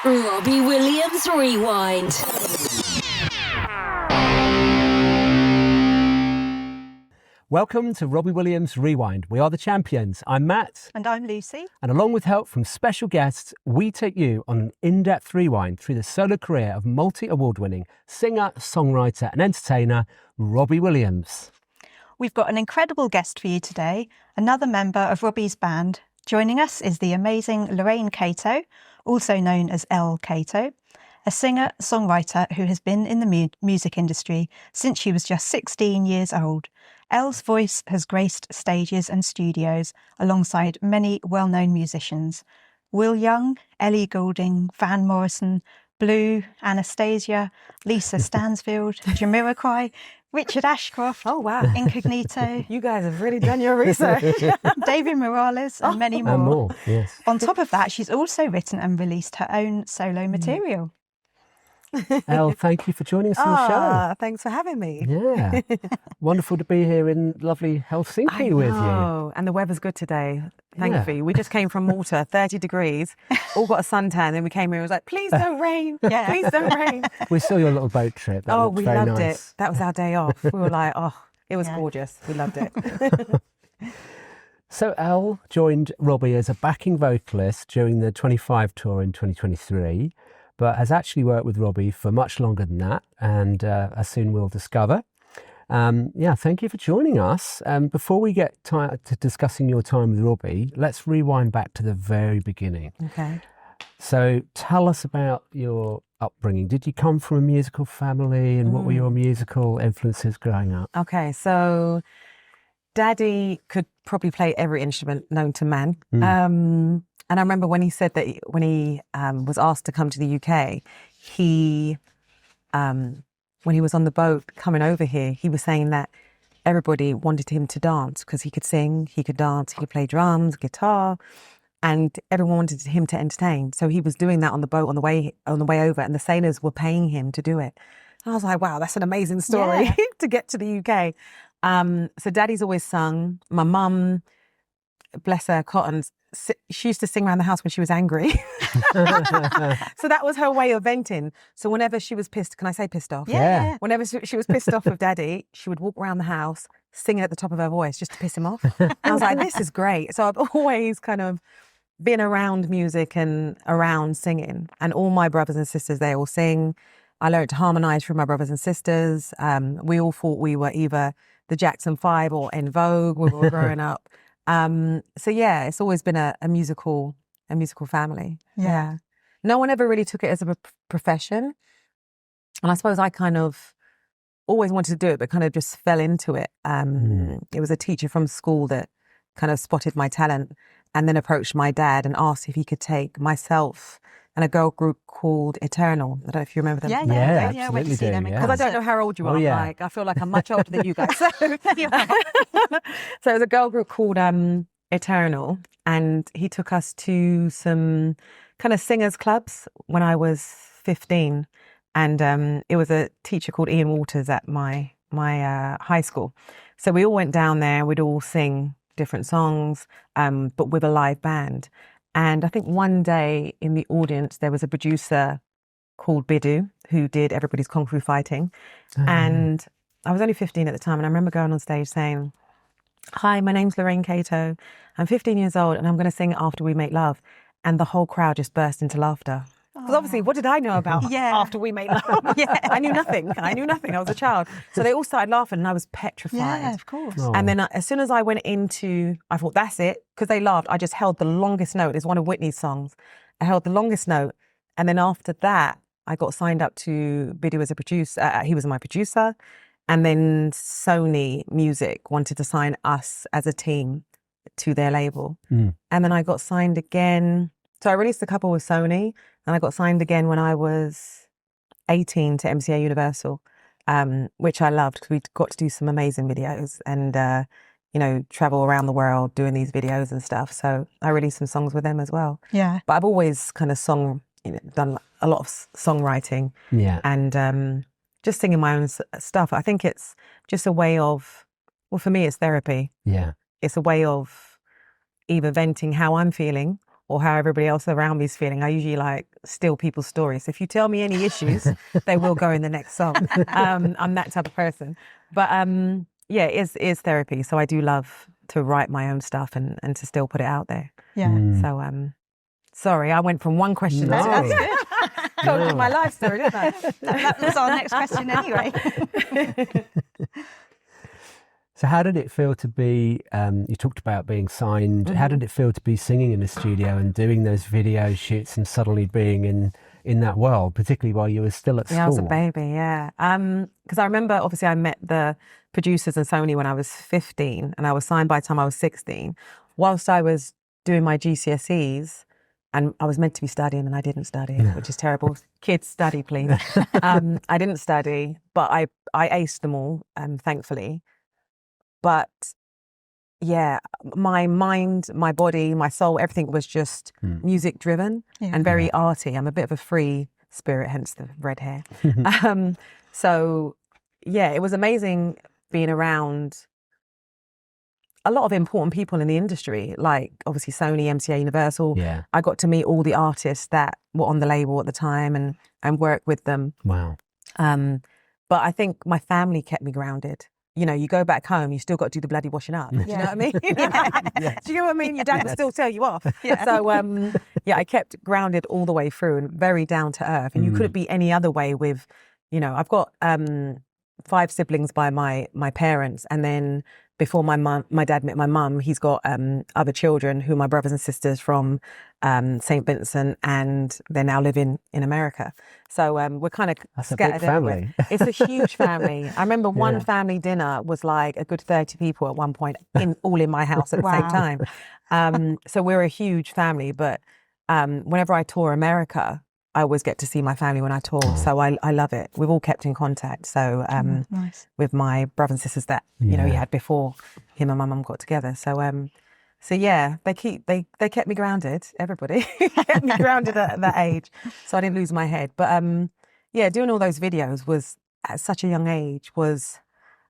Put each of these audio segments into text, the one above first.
Robbie Williams Rewind. Welcome to Robbie Williams Rewind. We are the champions. I'm Matt. And I'm Lucy. And along with help from special guests, we take you on an in-depth rewind through the solo career of multi-award-winning singer, songwriter and entertainer, Robbie Williams. We've got an incredible guest for you today, another member of Robbie's band. Joining us is the amazing Lorraine Cato, also known as Elle Cato, a singer-songwriter who has been in the music industry since she was just 16 years old. Elle's voice has graced stages and studios alongside many well-known musicians. Will Young, Ellie Goulding, Van Morrisson, Blue, Anastacia, Lisa Stansfield, Jamiroquai, Richard Ashcroft, oh wow, Incognito. You guys have really done your research. David Morales and many more. And more, yes. On top of that, she's also written and released her own solo material. Elle, thank you for joining us on the show. Thanks for having me. Yeah. Wonderful to be here in lovely Helsinki with you. And the weather's good today, thankfully. Yeah. We just came from Malta, 30 degrees, all got a suntan, then we came here and was like, please don't rain, please don't rain. We saw your little boat trip. That we very loved nice. it. That was our day off. We were like, it was gorgeous. We loved it. So Elle joined Robbie as a backing vocalist during the 25 tour in 2023, but has actually worked with Robbie for much longer than that, and as soon we'll discover. Thank you for joining us. Before we get to discussing your time with Robbie, let's rewind back to the very beginning. Okay. So tell us about your upbringing. Did you come from a musical family, and what were your musical influences growing up? Okay, so Daddy could probably play every instrument known to man. And I remember when he said that when he was asked to come to the UK, when he was on the boat coming over here, he was saying that everybody wanted him to dance because he could sing, he could dance, he could play drums, guitar, and everyone wanted him to entertain. So he was doing that on the boat on the way over, and the sailors were paying him to do it. And I was like, wow, that's an amazing story to get to the UK. So Daddy's always sung. My mum, bless her cotton, she used to sing around the house when she was angry. So that was her way of venting. So whenever she was pissed, can I say pissed off? Yeah. Whenever she was pissed off with Daddy, she would walk around the house singing at the top of her voice just to piss him off. And I was like, this is great. So I've always kind of been around music and around singing. And all my brothers and sisters, they all sing. I learned to harmonise from my brothers and sisters. We all thought we were either the Jackson 5 or En Vogue when we were growing up. It's always been a musical family. Yeah. No one ever really took it as a profession. And I suppose I kind of always wanted to do it, but kind of just fell into it. It was a teacher from school that kind of spotted my talent and then approached my dad and asked if he could take myself and a girl group called Eternal. I don't know if you remember them. Yeah, I went to see them. Because I don't know how old you are. Like, I feel like I'm much older than you guys. So it was a girl group called Eternal, and he took us to some kind of singers clubs when I was 15, and it was a teacher called Ian Waters at my high school. So we all went down there. We'd all sing different songs, but with a live band. And I think one day in the audience, there was a producer called Bidu who did Everybody's Kung Fu Fighting. And I was only 15 at the time. And I remember going on stage saying, hi, my name's Lorraine Cato. I'm 15 years old and I'm going to sing After We Make Love. And the whole crowd just burst into laughter. Because obviously, what did I know about After We Make Love? I knew nothing. I was a child. So they all started laughing and I was petrified. Yeah, of course. Oh. And then as soon as I went into, I thought, that's it. Because they laughed, I just held the longest note. It's one of Whitney's songs. I held the longest note. And then after that, I got signed up to Bidu as a producer. He was my producer. And then Sony Music wanted to sign us as a team to their label. And then I got signed again. So I released a couple with Sony. And I got signed again when I was 18 to MCA Universal, which I loved because we got to do some amazing videos and, travel around the world doing these videos and stuff. So I released some songs with them as well. Yeah. But I've always kind of done a lot of songwriting and just singing my own stuff. I think it's just a way of, well, for me, it's therapy. Yeah. It's a way of either venting how I'm feeling or how everybody else around me is feeling. I usually steal people's stories. If you tell me any issues, they will go in the next song. I'm that type of person. But yeah, it is therapy. So I do love to write my own stuff and to still put it out there. Yeah. So sorry, I went from one question No. to That's good. told you my life story, didn't I? That was our next question anyway. So how did it feel to be, you talked about being signed, how did it feel to be singing in the studio and doing those video shoots and suddenly being in that world, particularly while you were still at school? Yeah, I was a baby, yeah. Because I remember, obviously, I met the producers and Sony when I was 15 and I was signed by the time I was 16. Whilst I was doing my GCSEs, and I was meant to be studying and I didn't study, which is terrible. Kids, study, please. I didn't study, but I aced them all, thankfully. But yeah, my mind, my body, my soul, everything was just music driven and very arty. I'm a bit of a free spirit, hence the red hair. So yeah, it was amazing being around a lot of important people in the industry, like obviously Sony, MCA, Universal. Yeah. I got to meet all the artists that were on the label at the time and work with them. Wow. But I think my family kept me grounded. You know, you go back home, you still got to do the bloody washing up. Do you know what I mean? Do you know what I mean? Your dad will still tell you off. So, yeah, I kept grounded all the way through and very down to earth. And you couldn't be any other way with, you know, I've got 5 siblings by my parents. And then before my dad met my mum, he's got other children who are my brothers and sisters from St. Vincent, and they're now living in America. So we're kind of scattered. A big family. It's a huge family. I remember one family dinner was like a good 30 people at one point, all in my house at the same time. So we're a huge family, but whenever I tour America, I always get to see my family when I tour. So I love it. We've all kept in contact. So Nice. with my brothers and sisters that, you know, he had before him and my mum got together. So yeah, they kept me grounded, everybody. Kept me grounded at that age. So I didn't lose my head. But yeah, doing all those videos was at such a young age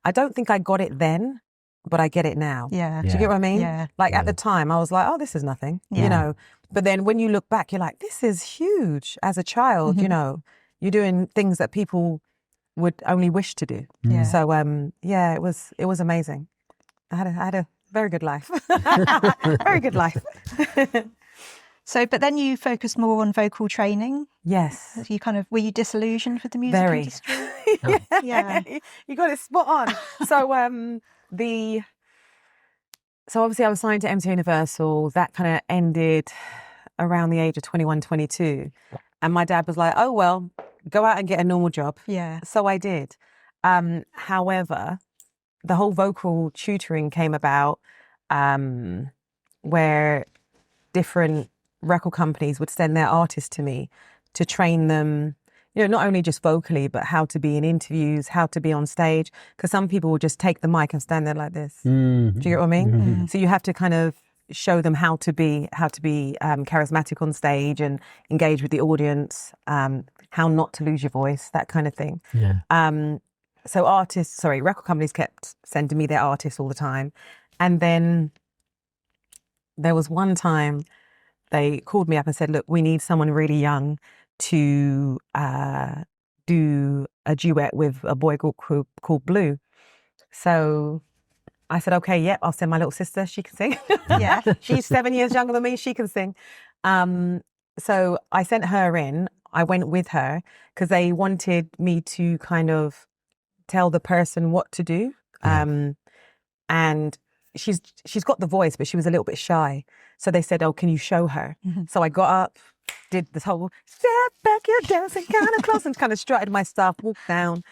I don't think I got it then, but I get it now. Yeah. Do you get what I mean? Yeah. Like at the time I was like, oh, this is nothing, you know. But then when you look back, you're like, this is huge. As a child, you know, you're doing things that people would only wish to do. Yeah. So yeah, it was amazing. I had a very good life. Very good life. So, but then you focused more on vocal training. Yes. You were you disillusioned with the music industry? Yeah. You got it spot on. So obviously I was signed to MCA Universal. That kind of ended around the age of 21, 22. And my dad was like, oh, well, go out and get a normal job. Yeah. So I did. However, the whole vocal tutoring came about where different record companies would send their artists to me to train them, you know, not only just vocally, but how to be in interviews, how to be on stage. Because some people will just take the mic and stand there like this. Do you get what I mean? So you have to kind of show them how to be charismatic on stage and engage with the audience, how not to lose your voice, that kind of thing. Yeah. So record companies kept sending me their artists all the time. And then there was one time they called me up and said, look, we need someone really young to do a duet with a boy group called Blue. So I said, okay, yep, I'll send my little sister. She can sing. Yeah. She's 7 years younger than me. She can sing. So I sent her in. I went with her because they wanted me to kind of tell the person what to do. And she's got the voice, but she was a little bit shy. So they said, oh, can you show her? So I got up, did this whole step back, you're dancing kind of close, and kind of strutted my stuff, walked down,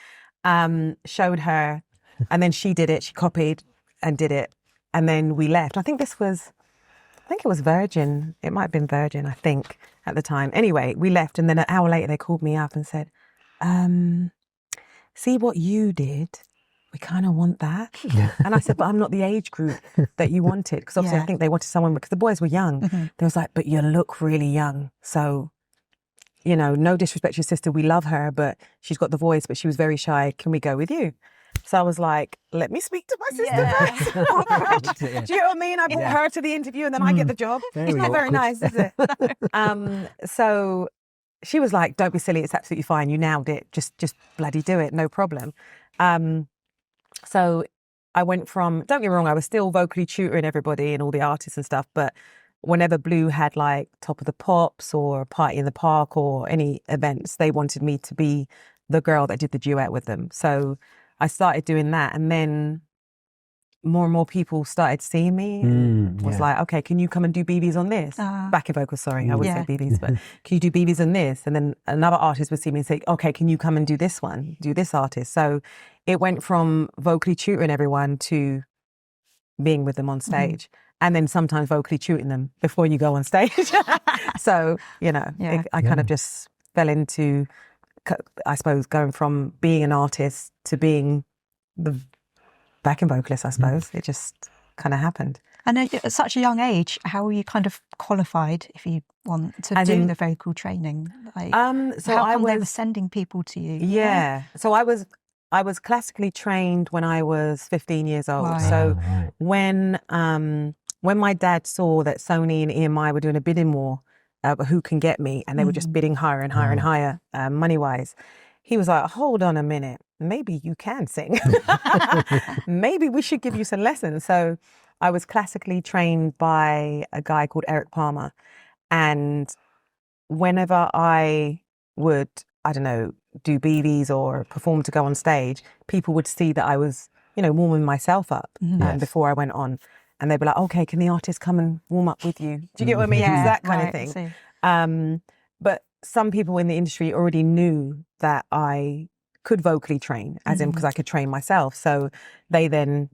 showed her, and then she did it. She copied and did it. And then we left. I think it was Virgin. It might have been Virgin, I think, at the time. Anyway, we left, and then an hour later they called me up and said, see what you did? We kind of want that. And I said, but I'm not the age group that you wanted. Because obviously I think they wanted someone, because the boys were young. They was like, but you look really young. So, you know, no disrespect to your sister. We love her, but she's got the voice, but she was very shy. Can we go with you? So I was like, let me speak to my sister first. Do you know what I mean? I brought her to the interview and then I get the job. It's not very nice, is it? So she was like, don't be silly, it's absolutely fine. You nailed it. Just bloody do it. No problem. So I went from, don't get me wrong, I was still vocally tutoring everybody and all the artists and stuff. But whenever Blue had like Top of the Pops or Party in the Park or any events, they wanted me to be the girl that did the duet with them. So I started doing that. And then more and more people started seeing me and was like, okay, can you come and do BBs on this? Backing vocals, sorry, I would say BBs, but can you do BBs on this? And then another artist would see me and say, okay, can you come and do this one, do this artist? So it went from vocally tutoring everyone to being with them on stage. And then sometimes vocally tutoring them before you go on stage. So, you know, I kind of just fell into, I suppose, going from being an artist to being the backing vocalist, I suppose. It just kind of happened. And at such a young age, how were you kind of qualified, if you want, to do the vocal training? Like, so how come they were sending people to you? Yeah. So I was classically trained when I was 15 years old. Right. So when my dad saw that Sony and EMI were doing a bidding war, who can get me, and they were just bidding higher and higher and higher, money-wise, he was like, hold on a minute, maybe you can sing. Maybe we should give you some lessons. So I was classically trained by a guy called Eric Palmer. And whenever I would, I don't know, do BVs or perform to go on stage, people would see that I was, you know, warming myself up before I went on. And they'd be like, okay, can the artist come and warm up with you? Do you get what I mean? Yeah, That kind of thing. But some people in the industry already knew that I could vocally train, as in because I could train myself. So they then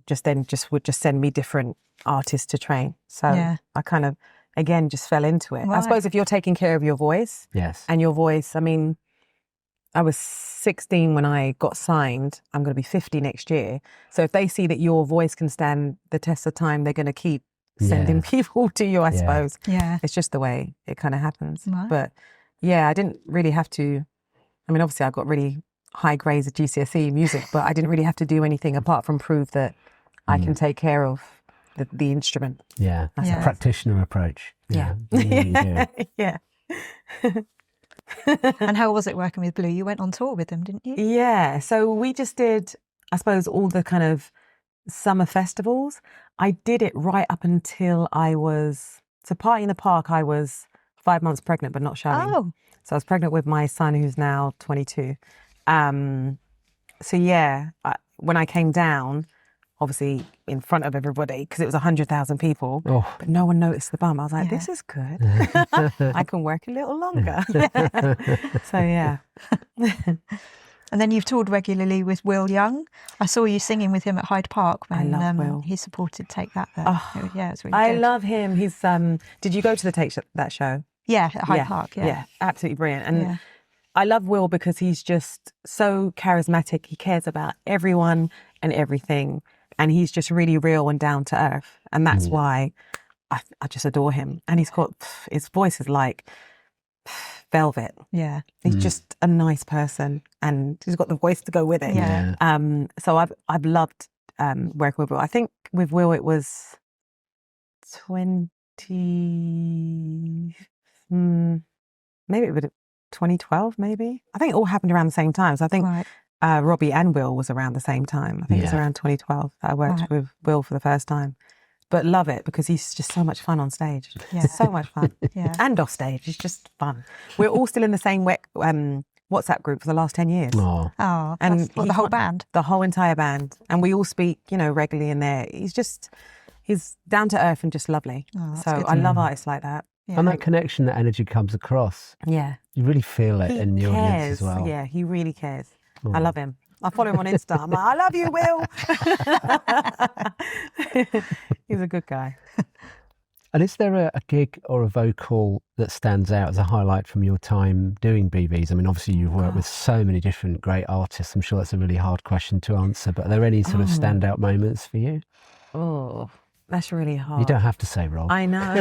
would send me different artists to train. So I kind of, again, just fell into it. Right. I suppose if you're taking care of your voice and your voice, I mean, I was 16 when I got signed. I'm going to be 50 next year. So if they see that your voice can stand the test of time, they're going to keep sending people to you, I suppose. Yeah. It's just the way it kind of happens. Right. But yeah, I didn't really have to, I mean, obviously I got really high grades at GCSE music, but I didn't really have to do anything apart from prove that I can take care of the instrument. Yeah, that's a practitioner approach. Yeah. Yeah. And how was it working with Blue? You went on tour with them, didn't you? Yeah, so we just did, I suppose, all the kind of summer festivals. I did it right up until so Party in the Park, I was 5 months pregnant, but not showing. Oh. So I was pregnant with my son, who's now 22. So yeah, when I came down, obviously in front of everybody, because it was 100,000 people, but no one noticed the bum. I was like, this is good. I can work a little longer. So yeah. And then you've toured regularly with Will Young. I saw you singing with him at Hyde Park when he supported Take That there. Oh, yeah, it's really good. I love him. He's did you go to that show? Yeah, at Hyde Park, Yeah, absolutely brilliant. And I love Will because he's just so charismatic. He cares about everyone and everything. And he's just really real and down to earth. And that's why I just adore him. And his voice is like velvet. Yeah. He's just a nice person and he's got the voice to go with it. Yeah. So I've loved working with Will. I think with Will it was 2012 maybe. I think it all happened around the same time. So I think Robbie and Will was around the same time. I think it was around 2012 that I worked with Will for the first time. But love it because he's just so much fun on stage. Yeah. So much fun. And off stage. It's just fun. We're all still in the same WhatsApp group for the last 10 years. Oh, and the whole band? The whole entire band. And we all speak, regularly in there. He's down to earth and just lovely. Oh, so I love artists like that. Yeah. And that connection, that energy comes across. Yeah. You really feel it in your audience as well. Yeah, he really cares. Oh. I love him. I follow him on Insta. I'm like, I love you, Will. He's a good guy. And is there a gig or a vocal that stands out as a highlight from your time doing BVs? I mean, obviously you've worked with so many different great artists. I'm sure that's a really hard question to answer, but are there any sort of standout moments for you? Oh, that's really hard. You don't have to say Rob. I know.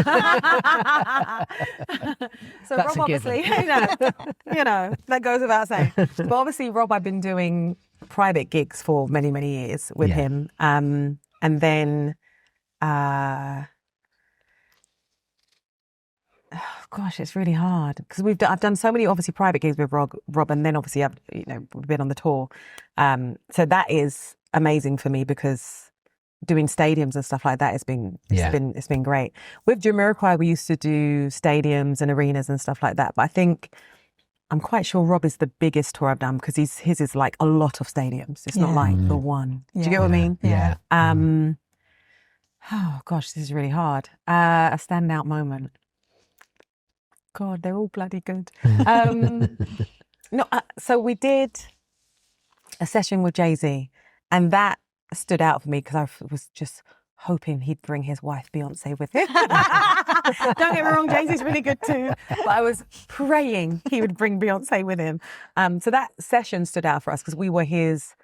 So that's Rob, obviously, that goes without saying. But obviously, Rob, I've been doing private gigs for many, many years with him. And then gosh, it's really hard because I've done so many obviously private gigs with Rob, and then obviously we've been on the tour. So that is amazing for me because doing stadiums and stuff like that it's been great. With Jamiroquai, we used to do stadiums and arenas and stuff like that. But I think I'm quite sure Rob is the biggest tour I've done because his is like a lot of stadiums. It's not like the one. Do you get what I mean? Yeah. Oh gosh, this is really hard. A standout moment. God, they're all bloody good. So we did a session with Jay-Z, and that stood out for me because I was just hoping he'd bring his wife Beyonce with him. Don't get me wrong, Jay-Z's really good too, but I was praying he would bring Beyonce with him. So that session stood out for us because we were his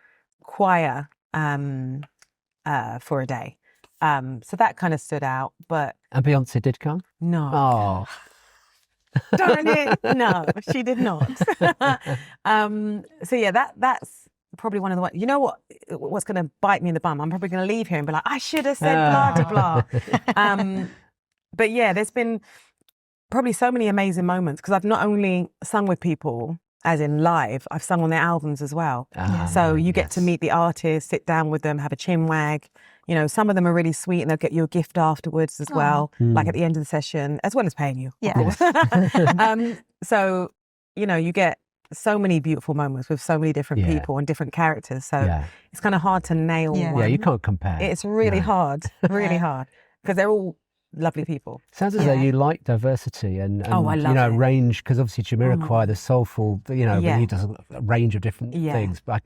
choir for a day. So that kind of stood out, but... And Beyonce did come? No. Oh. Darn it. No, she did not. So yeah, that's probably one of the... You know what's going to bite me in the bum? I'm probably going to leave here and be like, I should have said blah, blah, blah. But yeah, there's been probably so many amazing moments because I've not only sung with people, as in live, I've sung on their albums as well. So you get to meet the artists, sit down with them, have a chin wag. You know, some of them are really sweet and they'll get you a gift afterwards as well, like at the end of the session, as well as paying you. Yeah. Of course. So, you know, you get so many beautiful moments with so many different people and different characters. So it's kind of hard to nail one. Yeah, you can't compare. It's really hard, really hard, because they're all lovely people. Sounds as though you like diversity and I love it. range, because obviously Jamiroquai, the soulful, he does a range of different things. But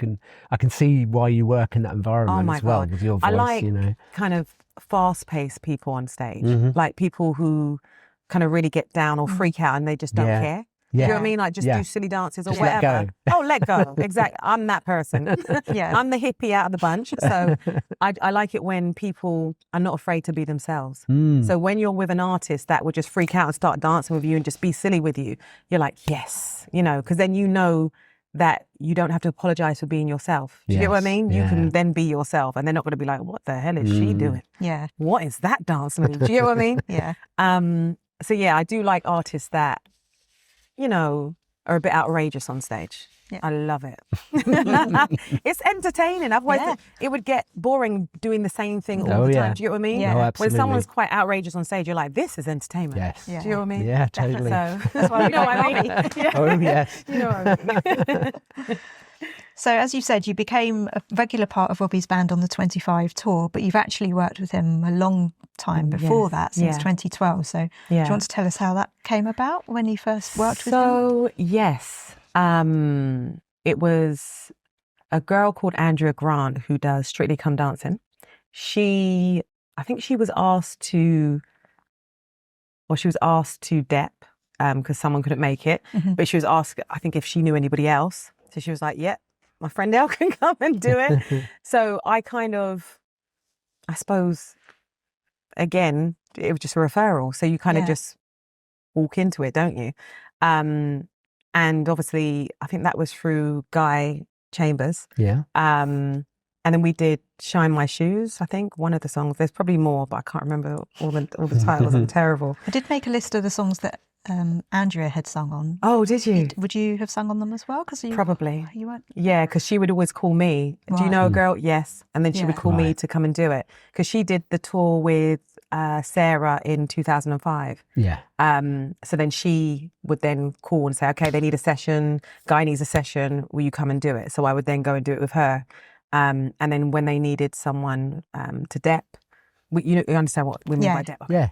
I can see why you work in that environment as well with your voice. I like kind of fast-paced people on stage, like people who kind of really get down or freak out and they just don't care. Do you know what I mean? Like just do silly dances or just whatever. Let go. Let go. Exactly. I'm that person. I'm the hippie out of the bunch. So I like it when people are not afraid to be themselves. So when you're with an artist that would just freak out and start dancing with you and just be silly with you, you're like, yes, because then you know that you don't have to apologize for being yourself. Do you get what I mean? You can then be yourself and they're not going to be like, what the hell is she doing? Yeah. What is that dance move? Do you get what I mean? Yeah. So yeah, I do like artists that are a bit outrageous on stage. Yeah. I love it. It's entertaining. Otherwise, it would get boring doing the same thing all the time. Do you get what I mean? Yeah. Oh, absolutely. When someone's quite outrageous on stage, you're like, this is entertainment. Yes. Yeah. Do you know what I mean? Yeah, totally. So that's what I mean. Oh, yes. You know what I mean. So as you said, you became a regular part of Robbie's band on the 25 tour, but you've actually worked with him a long time before that, since 2012. So do you want to tell us how that came about when you first worked with him? So, yes. It was a girl called Andrea Grant who does Strictly Come Dancing. I think she was asked to Dep because someone couldn't make it, but she was asked, I think, if she knew anybody else. So she was like, my friend Elle can come and do it. So I suppose, again, it was just a referral. So you kind of just walk into it, don't you? And obviously, I think that was through Guy Chambers. Yeah. And then we did Shine My Shoes, I think, one of the songs. There's probably more, but I can't remember all the titles. I'm terrible. I did make a list of the songs that Andrea had sung on. Oh, did you? Would you have sung on them as well? Probably. You weren't? Yeah, because she would always call me. Right. Do you know a girl? Yes. And then she would call me to come and do it. Because she did the tour with Sara in 2005. Yeah. So then she would then call and say, okay, they need a session. Guy needs a session. Will you come and do it? So I would then go and do it with her. And then when they needed someone to Dep, you understand what we mean by Dep? Yes.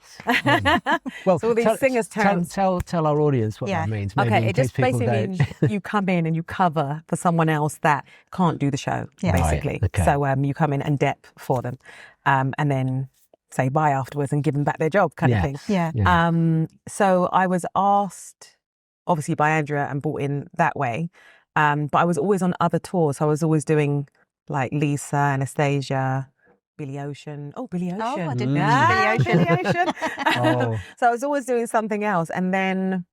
Well, so all these singers' terms. Tell our audience what that means. Maybe Okay, it just basically means you come in and you cover for someone else that can't do the show, basically. Right. Okay. So you come in and Dep for them, and then say bye afterwards and give them back their job, kind of thing. Yeah. So I was asked, obviously by Andrea, and brought in that way. But I was always on other tours. So I was always doing like Lisa, Anastacia, Billy Ocean. Oh, Billy Ocean. Oh, I didn't know Billy Ocean. So I was always doing something else. And then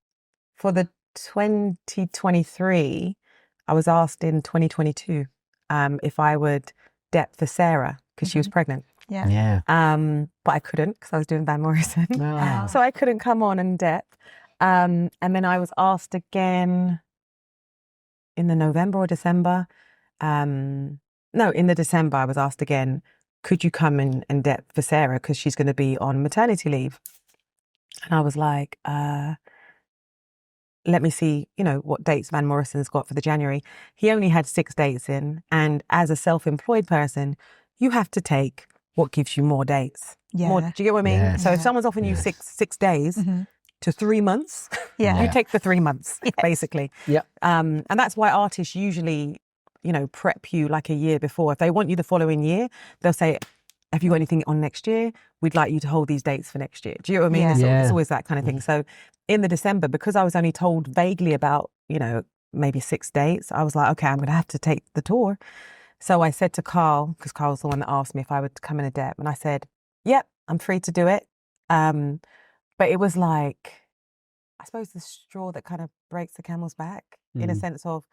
for the 2023, I was asked in 2022 if I would Dep for Sara because she was pregnant. Yeah. But I couldn't because I was doing Van Morrison. Oh. So I couldn't come on in depth. And then I was asked again in the November or December. In the December, I was asked again, could you come in depth for Sara because she's going to be on maternity leave? And I was like, let me see, what dates Van Morrison's got for the January. He only had 6 dates in. And as a self-employed person, you have to take what gives you more dates. Yeah. More, do you get what I mean? Yes. So if someone's offering you six days to 3 months, you take the 3 months, basically. Yeah. And that's why artists usually, prep you like a year before. If they want you the following year, they'll say, have you got anything on next year? We'd like you to hold these dates for next year. Do you know what I mean? Yeah. It's always that kind of thing. So in the December, because I was only told vaguely about, maybe 6 dates, I was like, okay, I'm going to have to take the tour. So I said to Carl, because Carl's the one that asked me if I would come in a depth, and I said, yep, I'm free to do it. But it was like, I suppose the straw that kind of breaks the camel's back in a sense of,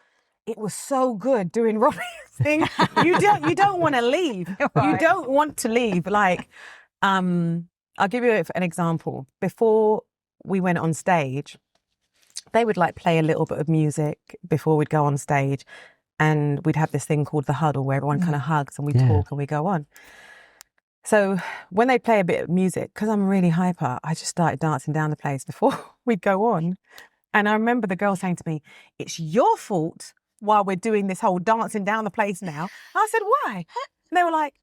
it was so good doing Robbie's thing. You don't want to leave. Right. You don't want to leave. Like, I'll give you an example. Before we went on stage, they would like play a little bit of music before we'd go on stage, and we'd have this thing called the huddle where everyone kind of hugs and we talk and we go on. So when they play a bit of music, because I'm really hyper, I just started dancing down the place before we'd go on. And I remember the girl saying to me, it's your fault while we're doing this whole dancing down the place now. I said, why? And they were like,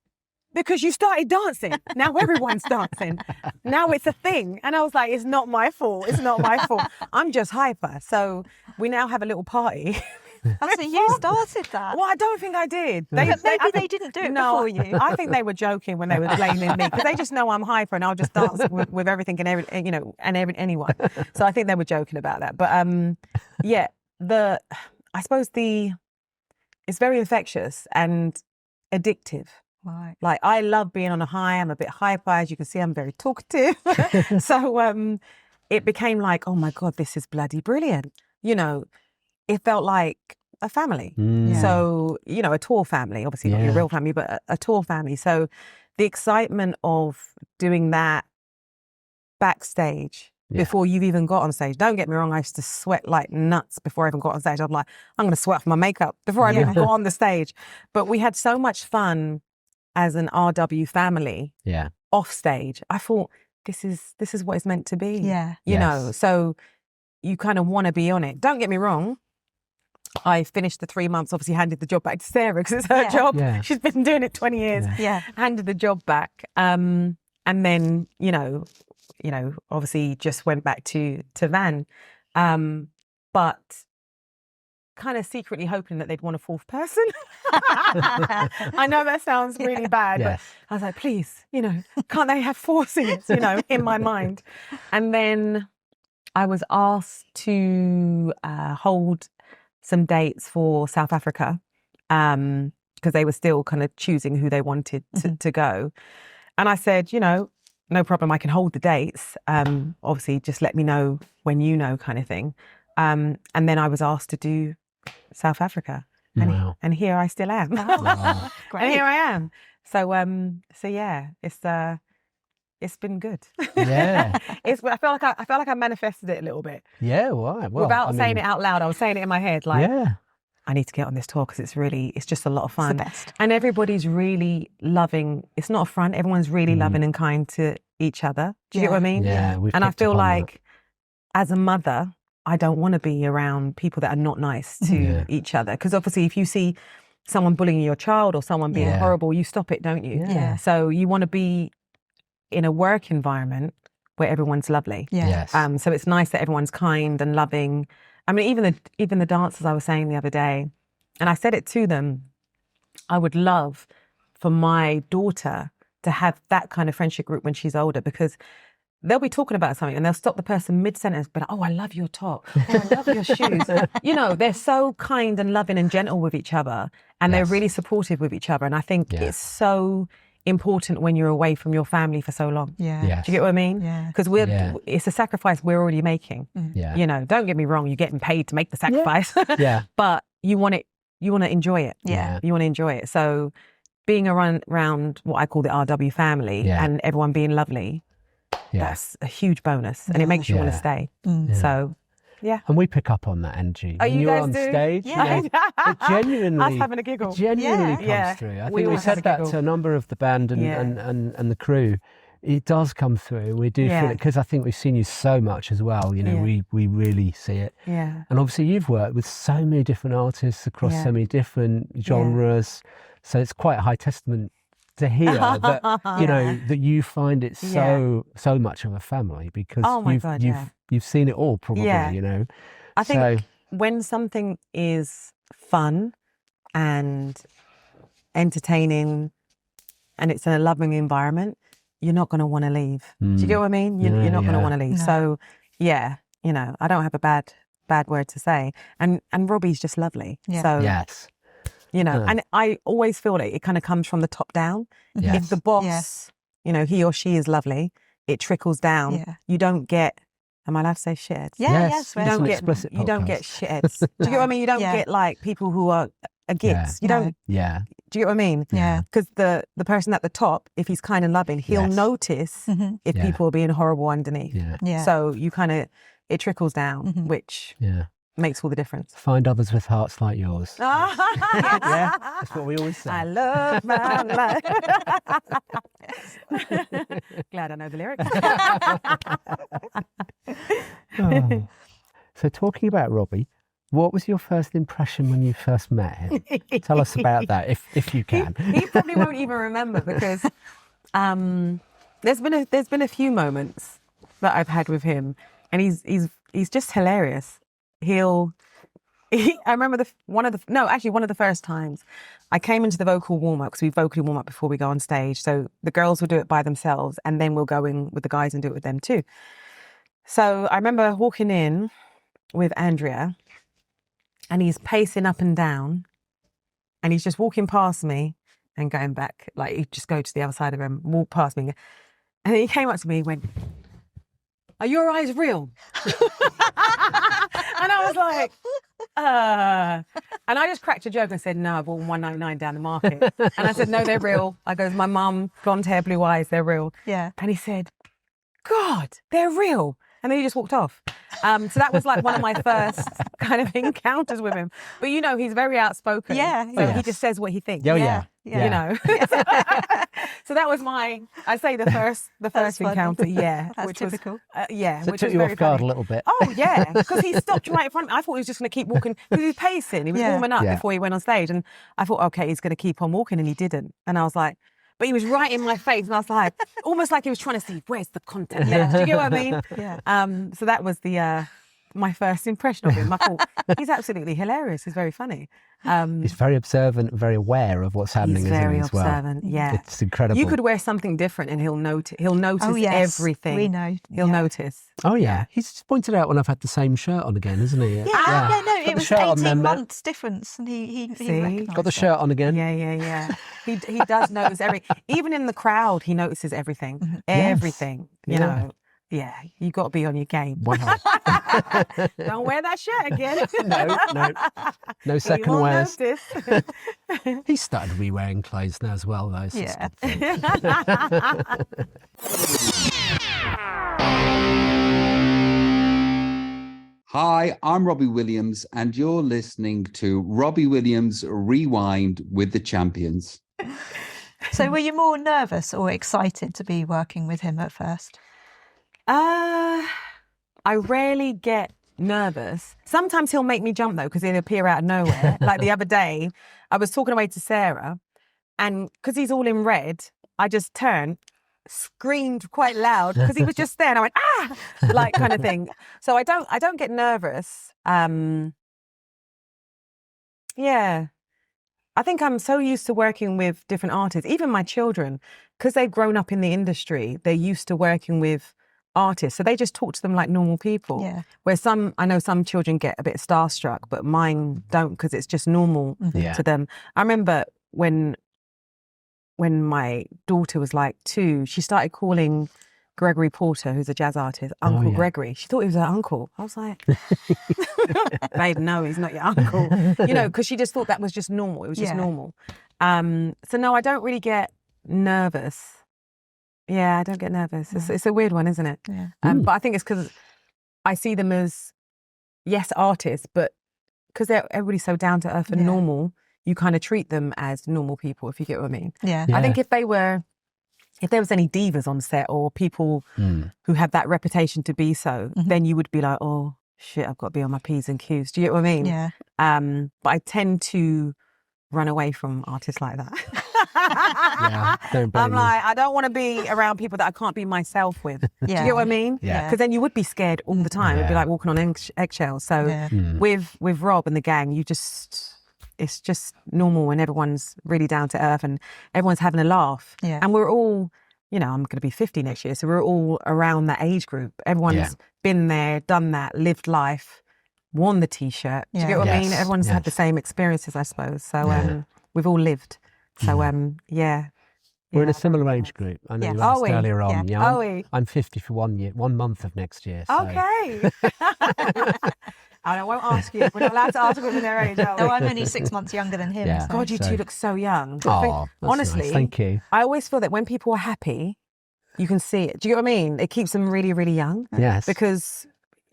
because you started dancing. Now everyone's dancing. Now it's a thing. And I was like, it's not my fault. It's not my fault. I'm just hyper. So we now have a little party. So you started that? Well, I don't think I did. Maybe they didn't do it before you. I think they were joking when they were blaming me because they just know I'm hyper and I'll just dance with everything and anyone. So I think they were joking about that. But I suppose it's very infectious and addictive. Right. Like, I love being on a high. I'm a bit hyper. As you can see, I'm very talkative. So it became like, oh my God, this is bloody brilliant. It felt like a family. So, a tour family, obviously not your real family, but a tour family. So the excitement of doing that backstage before you've even got on stage. Don't get me wrong, I used to sweat like nuts before I even got on stage. I'm like, I'm going to sweat off my makeup before I even got on the stage. But we had so much fun as an RW family off stage. I thought, this is what it's meant to be. Yeah. You know, so you kind of want to be on it. Don't get me wrong. I finished the 3 months, obviously handed the job back to Sara because it's her job. Yeah. She's been doing it 20 years. Yeah. Handed the job back. And then, obviously just went back to Van. But kind of secretly hoping that they'd want a fourth person. I know that sounds really bad, but I was like, please, can't they have 4 singers, in my mind. And then I was asked to hold some dates for South Africa because they were still kind of choosing who they wanted to go. And I said, no problem, I can hold the dates. Obviously, just let me know when kind of thing. And then I was asked to do South Africa. And here I still am. Wow. Great. And here I am. So yeah, it's been good. Yeah. I felt like I manifested it a little bit. Yeah, why? Well, without saying it out loud, I was saying it in my head, like, I need to get on this tour because it's just a lot of fun. It's the best. And everybody's really loving. It's not a front. Everyone's really loving and kind to each other. Do you get what I mean? Yeah. And I feel like, as a mother, I don't want to be around people that are not nice to each other. Because obviously, if you see someone bullying your child or someone being horrible, you stop it, don't you? Yeah. So you want to be in a work environment where everyone's lovely. Yeah. Yes. So it's nice that everyone's kind and loving. I mean, even the dancers, I was saying the other day, and I said it to them, I would love for my daughter to have that kind of friendship group when she's older, because they'll be talking about something and they'll stop the person mid-sentence, but oh, I love your top. Oh, I love your shoes. They're so kind and loving and gentle with each other, and they're really supportive with each other. And I think it's so important when you're away from your family for so long. Yeah. Yes. Do you get what I mean? Yeah. Because it's a sacrifice we're already making. Yeah. Don't get me wrong, you're getting paid to make the sacrifice. Yeah. But you want to enjoy it. Yeah. You want to enjoy it. So being around what I call the RW family and everyone being lovely, that's a huge bonus, and it makes you want to stay. So, and we pick up on that energy. Oh, when you you're guys on do? stage, Yeah. it genuinely, Us having a giggle. Genuinely comes through. I think we said that to a number of the band and the crew. It does come through. We do feel it, because I think we've seen you so much as well. You know, we really see it. Yeah. And obviously you've worked with so many different artists across so many different genres. So it's quite a high testament to hear that, you know, that you find it so much of a family, because you've seen it all probably, you know. I think when something is fun and entertaining and it's in a loving environment, you're not going to want to leave. Do you get what I mean? You're not going to want to leave. No. So, you know, I don't have a bad word to say. And Robbie's just lovely. Yeah. So, you know, and I always feel like it kind of comes from the top down. If the boss, you know, he or she is lovely, it trickles down. Yeah. You don't get, am I allowed to say shitheads? Yes. You don't get shitheads. Do you get what I mean? You don't get like people who are a gits. You don't. Yeah. Do you get what I mean? Yeah. Because the person at the top, if he's kind and loving, he'll notice if people are being horrible underneath. Yeah. So you kind of, it trickles down, which makes all the difference. Find others with hearts like yours. That's what we always say. I love my life. Glad I know the lyrics. So talking about Robbie, what was your first impression when you first met him? Tell us about that, if you can. He probably won't even remember, because there's been a few moments that I've had with him, and he's just hilarious. I remember one of the first times I came into the vocal warm-up, because we vocally warm up before we go on stage. So the girls will do it by themselves, and then we'll go in with the guys and do it with them too. So I remember walking in with Andrea, and he's pacing up and down, and he's just walking past me and going back. Like, he'd just go to the other side of him, walk past me. And then he came up to me and went, "Are your eyes real?" And I was like, And I just cracked a joke and said, "No, I bought 199 down the market." And I said, "No, they're real." I goes, "My mum, blonde hair, blue eyes, they're real." Yeah. And he said, "God, they're real." And then he just walked off. So that was like one of my first kind of encounters with him. But you know, he's very outspoken. Yeah. So he just says what he thinks. Oh, yeah. You know. So that was I say the first encounter. Yeah. That's which typical. Was, So which it took was you very off guard funny. a little bit. Oh, yeah. Because he stopped right in front of me. I thought he was just going to keep walking. Because he was pacing. He was warming up before he went on stage. And I thought, okay, he's going to keep on walking. And he didn't. And I was like, but he was right in my face. And I was like, almost like he was trying to see, where's the content left? Do you get what I mean? Yeah. So that was my first impression of him. I thought, he's absolutely hilarious. He's very funny. He's very observant, very aware of what's happening. He's very as well. observant, yeah. It's incredible. You could wear something different and he'll notice Oh, yes. everything. We know. He'll notice. Oh, yeah. He's just pointed out when I've had the same shirt on again, isn't he? No, Got it the was shirt on 18 then, months difference, and he recognised Got the it. shirt on again. Yeah. He does notice even in the crowd, he notices everything. Mm-hmm. Everything. You Yeah. know. Yeah, you got to be on your game. Wow. Don't wear that shirt again. No second He won't wears. notice. He's started re-wearing clothes now as well, though. So it's Yeah. a good thing. Hi, I'm Robbie Williams, and you're listening to Robbie Williams Rewind with the Champions. So were you more nervous or excited to be working with him at first? I rarely get nervous. Sometimes he'll make me jump, though, because he'll appear out of nowhere. Like the other day, I was talking away to Sara, and because he's all in red, I just turned, screamed quite loud because he was just there, and I went, "Ah!" like kind of thing. So I don't get nervous. Yeah. I think I'm so used to working with different artists, even my children, because they've grown up in the industry, they're used to working with artists. So they just talk to them like normal people. Yeah. Where I know some children get a bit starstruck, but mine don't, because it's just normal to them. I remember when my daughter was like 2, she started calling Gregory Porter, who's a jazz artist, Uncle Gregory. She thought he was her uncle. I was like, babe, no, he's not your uncle. You know, because she just thought that was just normal. It was just normal. So no, I don't really get nervous. Yeah, I don't get nervous. It's a weird one, isn't it? Yeah. But I think it's because I see them as, yes, artists, but because everybody's so down to earth and normal, you kind of treat them as normal people, if you get what I mean. Yeah. I think if there was any divas on set or people who had that reputation to be so, then you would be like, oh shit, I've got to be on my P's and Q's. Do you get what I mean? Yeah. But I tend to run away from artists like that. Don't blame I'm like, I don't want to be around people that I can't be myself with. Do you get what I mean? Yeah. Because then you would be scared all the time. It'd be like walking on eggshells. So with Rob and the gang, it's just normal and everyone's really down to earth and everyone's having a laugh. Yeah. And we're all, I'm going to be 50 next year. So we're all around that age group. Everyone's been there, done that, lived life, worn the T-shirt. Do you get what I mean? Everyone's had the same experiences, I suppose. So we've all lived. So, We're in a similar age group. I know you asked earlier on. Yeah. I'm 50 for 1 month of next year. So. Okay. I won't ask you. We're not allowed to ask women their age, are we? No, I'm only 6 months younger than him. Yeah. So. God, you two look so young. Oh, honestly, nice. Thank you. I always feel that when people are happy, you can see it. Do you get what I mean? It keeps them really, really young. Yes. Because...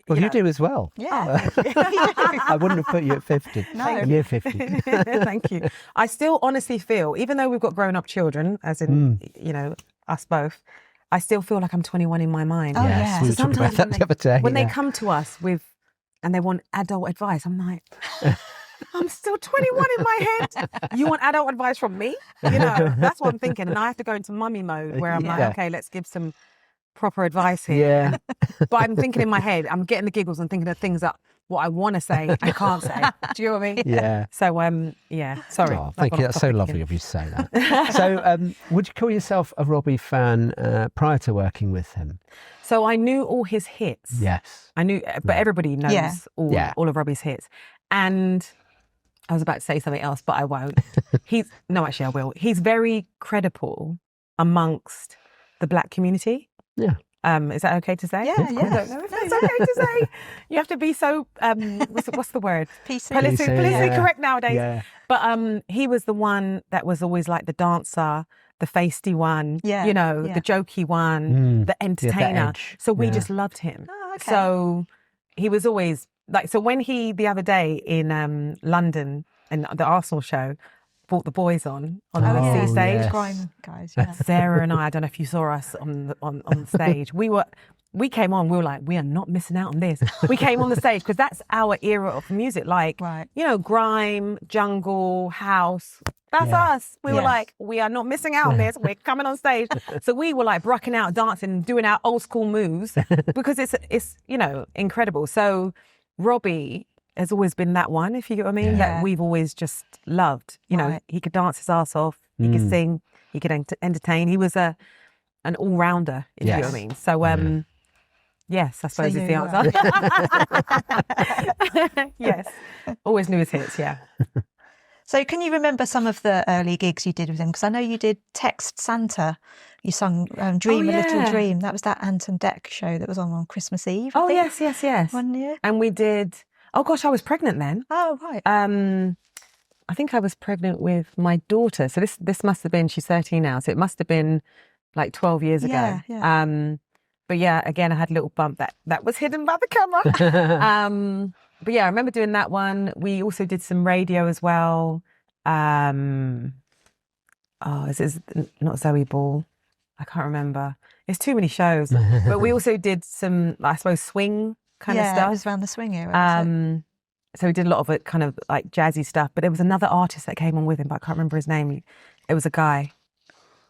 Well, you do as well. Yeah. I wouldn't have put you at 50. No. Near 50. Thank you. I still honestly feel, even though we've got grown-up children, as in, us both, I still feel like I'm 21 in my mind. Oh, Yes, yeah. we were So talking about sometimes that the other day. When they come to us and they want adult advice, I'm like, I'm still 21 in my head. You want adult advice from me? That's what I'm thinking. And I have to go into mummy mode where I'm like, okay, let's give some proper advice here. Yeah. But I'm thinking in my head, I'm getting the giggles and thinking of things that what I want to say and can't say. Do you know what I mean? Yeah. So, sorry. Oh, thank you. That's so lovely of you to say that. So, would you call yourself a Robbie fan prior to working with him? So I knew all his hits. Yes. I knew, but everybody knows all of Robbie's hits. And I was about to say something else, but I won't. Actually I will. He's very credible amongst the Black community. Yeah. Is that okay to say? Yeah. I don't know if that's okay to say. You have to be so, what's the word? Politically correct nowadays. Yeah. But he was the one that was always like the dancer, the feisty one, the jokey one, the entertainer. So we just loved him. Oh, okay. So he was always like, so when he, the other day in London, in the Arsenal show, brought the boys on the C stage. Yes. Grime guys, yeah. Sarah and I don't know if you saw us on the stage. We came on, we were like, we are not missing out on this. We came on the stage because that's our era of music, like, grime, jungle, house. That's us. We were like, we are not missing out on this. We're coming on stage. So we were like brucking out, dancing, doing our old school moves because it's incredible. So Robbie has always been that one, if you get what I mean, that we've always just loved. You know, he could dance his ass off, he could sing, he could entertain. He was an all-rounder, if you get what I mean. So, yes, I suppose is the answer. Yes, always knew his hits, yeah. So can you remember some of the early gigs you did with him? Because I know you did Text Santa. You sung Dream a Little Dream. That was that Anton Deck show that was on Christmas Eve. I think. Yes. 1 year. And we did... Oh, gosh, I was pregnant then. Oh, right. I think I was pregnant with my daughter. So this must have been, she's 13 now, so it must have been like 12 years ago. Yeah. But yeah, again, I had a little bump that was hidden by the camera. But yeah, I remember doing that one. We also did some radio as well. Is it not Zoe Ball? I can't remember. It's too many shows. But we also did some, I suppose, swing kind of stuff. Yeah, it was around the swing era. So we did a lot of it kind of like jazzy stuff. But there was another artist that came on with him, but I can't remember his name. It was a guy.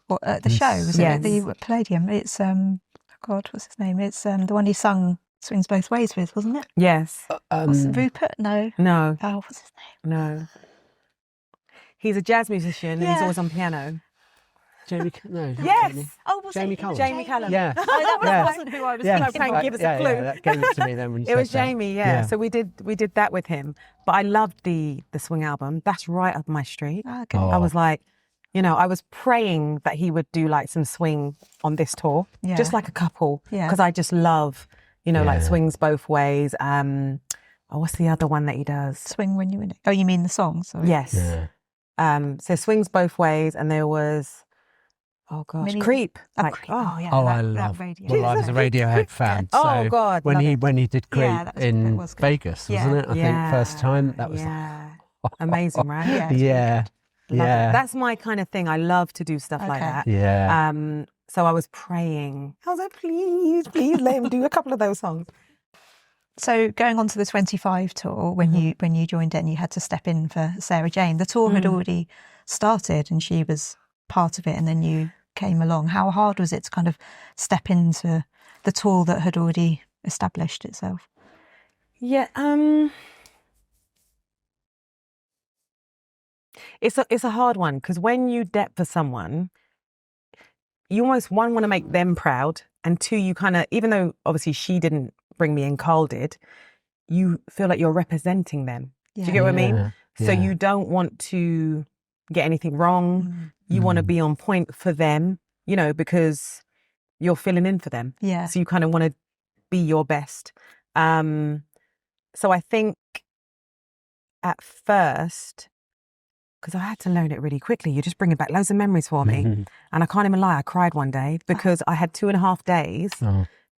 What, the show, was it? The Palladium. It's, God, what's his name? It's the one he sung Swings Both Ways with, wasn't it? Yes. Rupert? No. No. Oh, what's his name? No. He's a jazz musician and he's always on piano. No. Yes. Oh, was Jamie it? Cullum. Jamie Cullum. Yeah. Oh, that wasn't who I was thinking. Trying to give us a clue. That gave it to me then when you It was said that. Jamie, yeah. So we did that with him. But I loved the swing album. That's right up my street. Okay. Oh. I was like, I was praying that he would do like some swing on this tour, just like a couple, because I just love, like Swings Both Ways. What's the other one that he does? Swing When You're In It. Oh, you mean the song? Sorry. Yes. Yeah. So Swings Both Ways, and there was, oh gosh, Creep. Creep. Yeah. Oh, I love. Radio. Well, I was a Radiohead fan. So Oh God, when love he did Creep that was good. Vegas, wasn't it? I think first time that was amazing, right? yeah. That's my kind of thing. I love to do stuff like that. Yeah. So I was praying. I was like, please let him do a couple of those songs. So going on to the 25 tour, when you joined in, you had to step in for Sarah Jane. The tour had already started and she was part of it, and then you came along. How hard was it to kind of step into the tour that had already established itself? Yeah, it's a hard one, because when you dep for someone, you almost, one, want to make them proud, and two, you kind of, even though obviously she didn't bring me in, Carl did, you feel like you're representing them. Do you get what I mean? So you don't want to get anything wrong. You want to be on point for them, you know, because you're filling in for them. Yeah. So you kind of want to be your best. So I think at first, because I had to learn it really quickly, you're just bringing back loads of memories for me. And I can't even lie, I cried one day because I had 2.5 days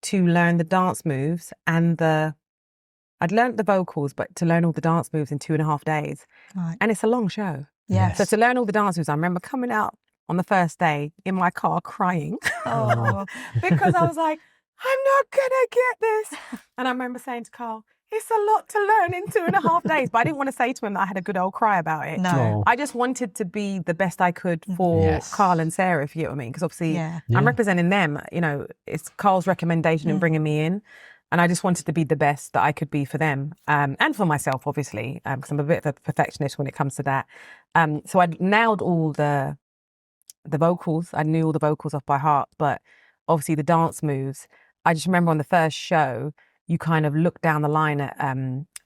to learn the dance moves and I'd learned the vocals, but to learn all the dance moves in 2.5 days. Right. And it's a long show. Yes. So to learn all the dance moves, I remember coming out on the first day in my car crying because I was like, I'm not going to get this. And I remember saying to Carl, it's a lot to learn in 2.5 days. But I didn't want to say to him that I had a good old cry about it. No. I just wanted to be the best I could for Carl and Sarah, if you get what I mean. Because obviously I'm representing them. You know, it's Carl's recommendation in bringing me in. And I just wanted to be the best that I could be for them. And for myself, obviously, because I'm a bit of a perfectionist when it comes to that. So I nailed all the vocals. I knew all the vocals off by heart. But obviously the dance moves, I just remember on the first show, you kind of look down the line at, I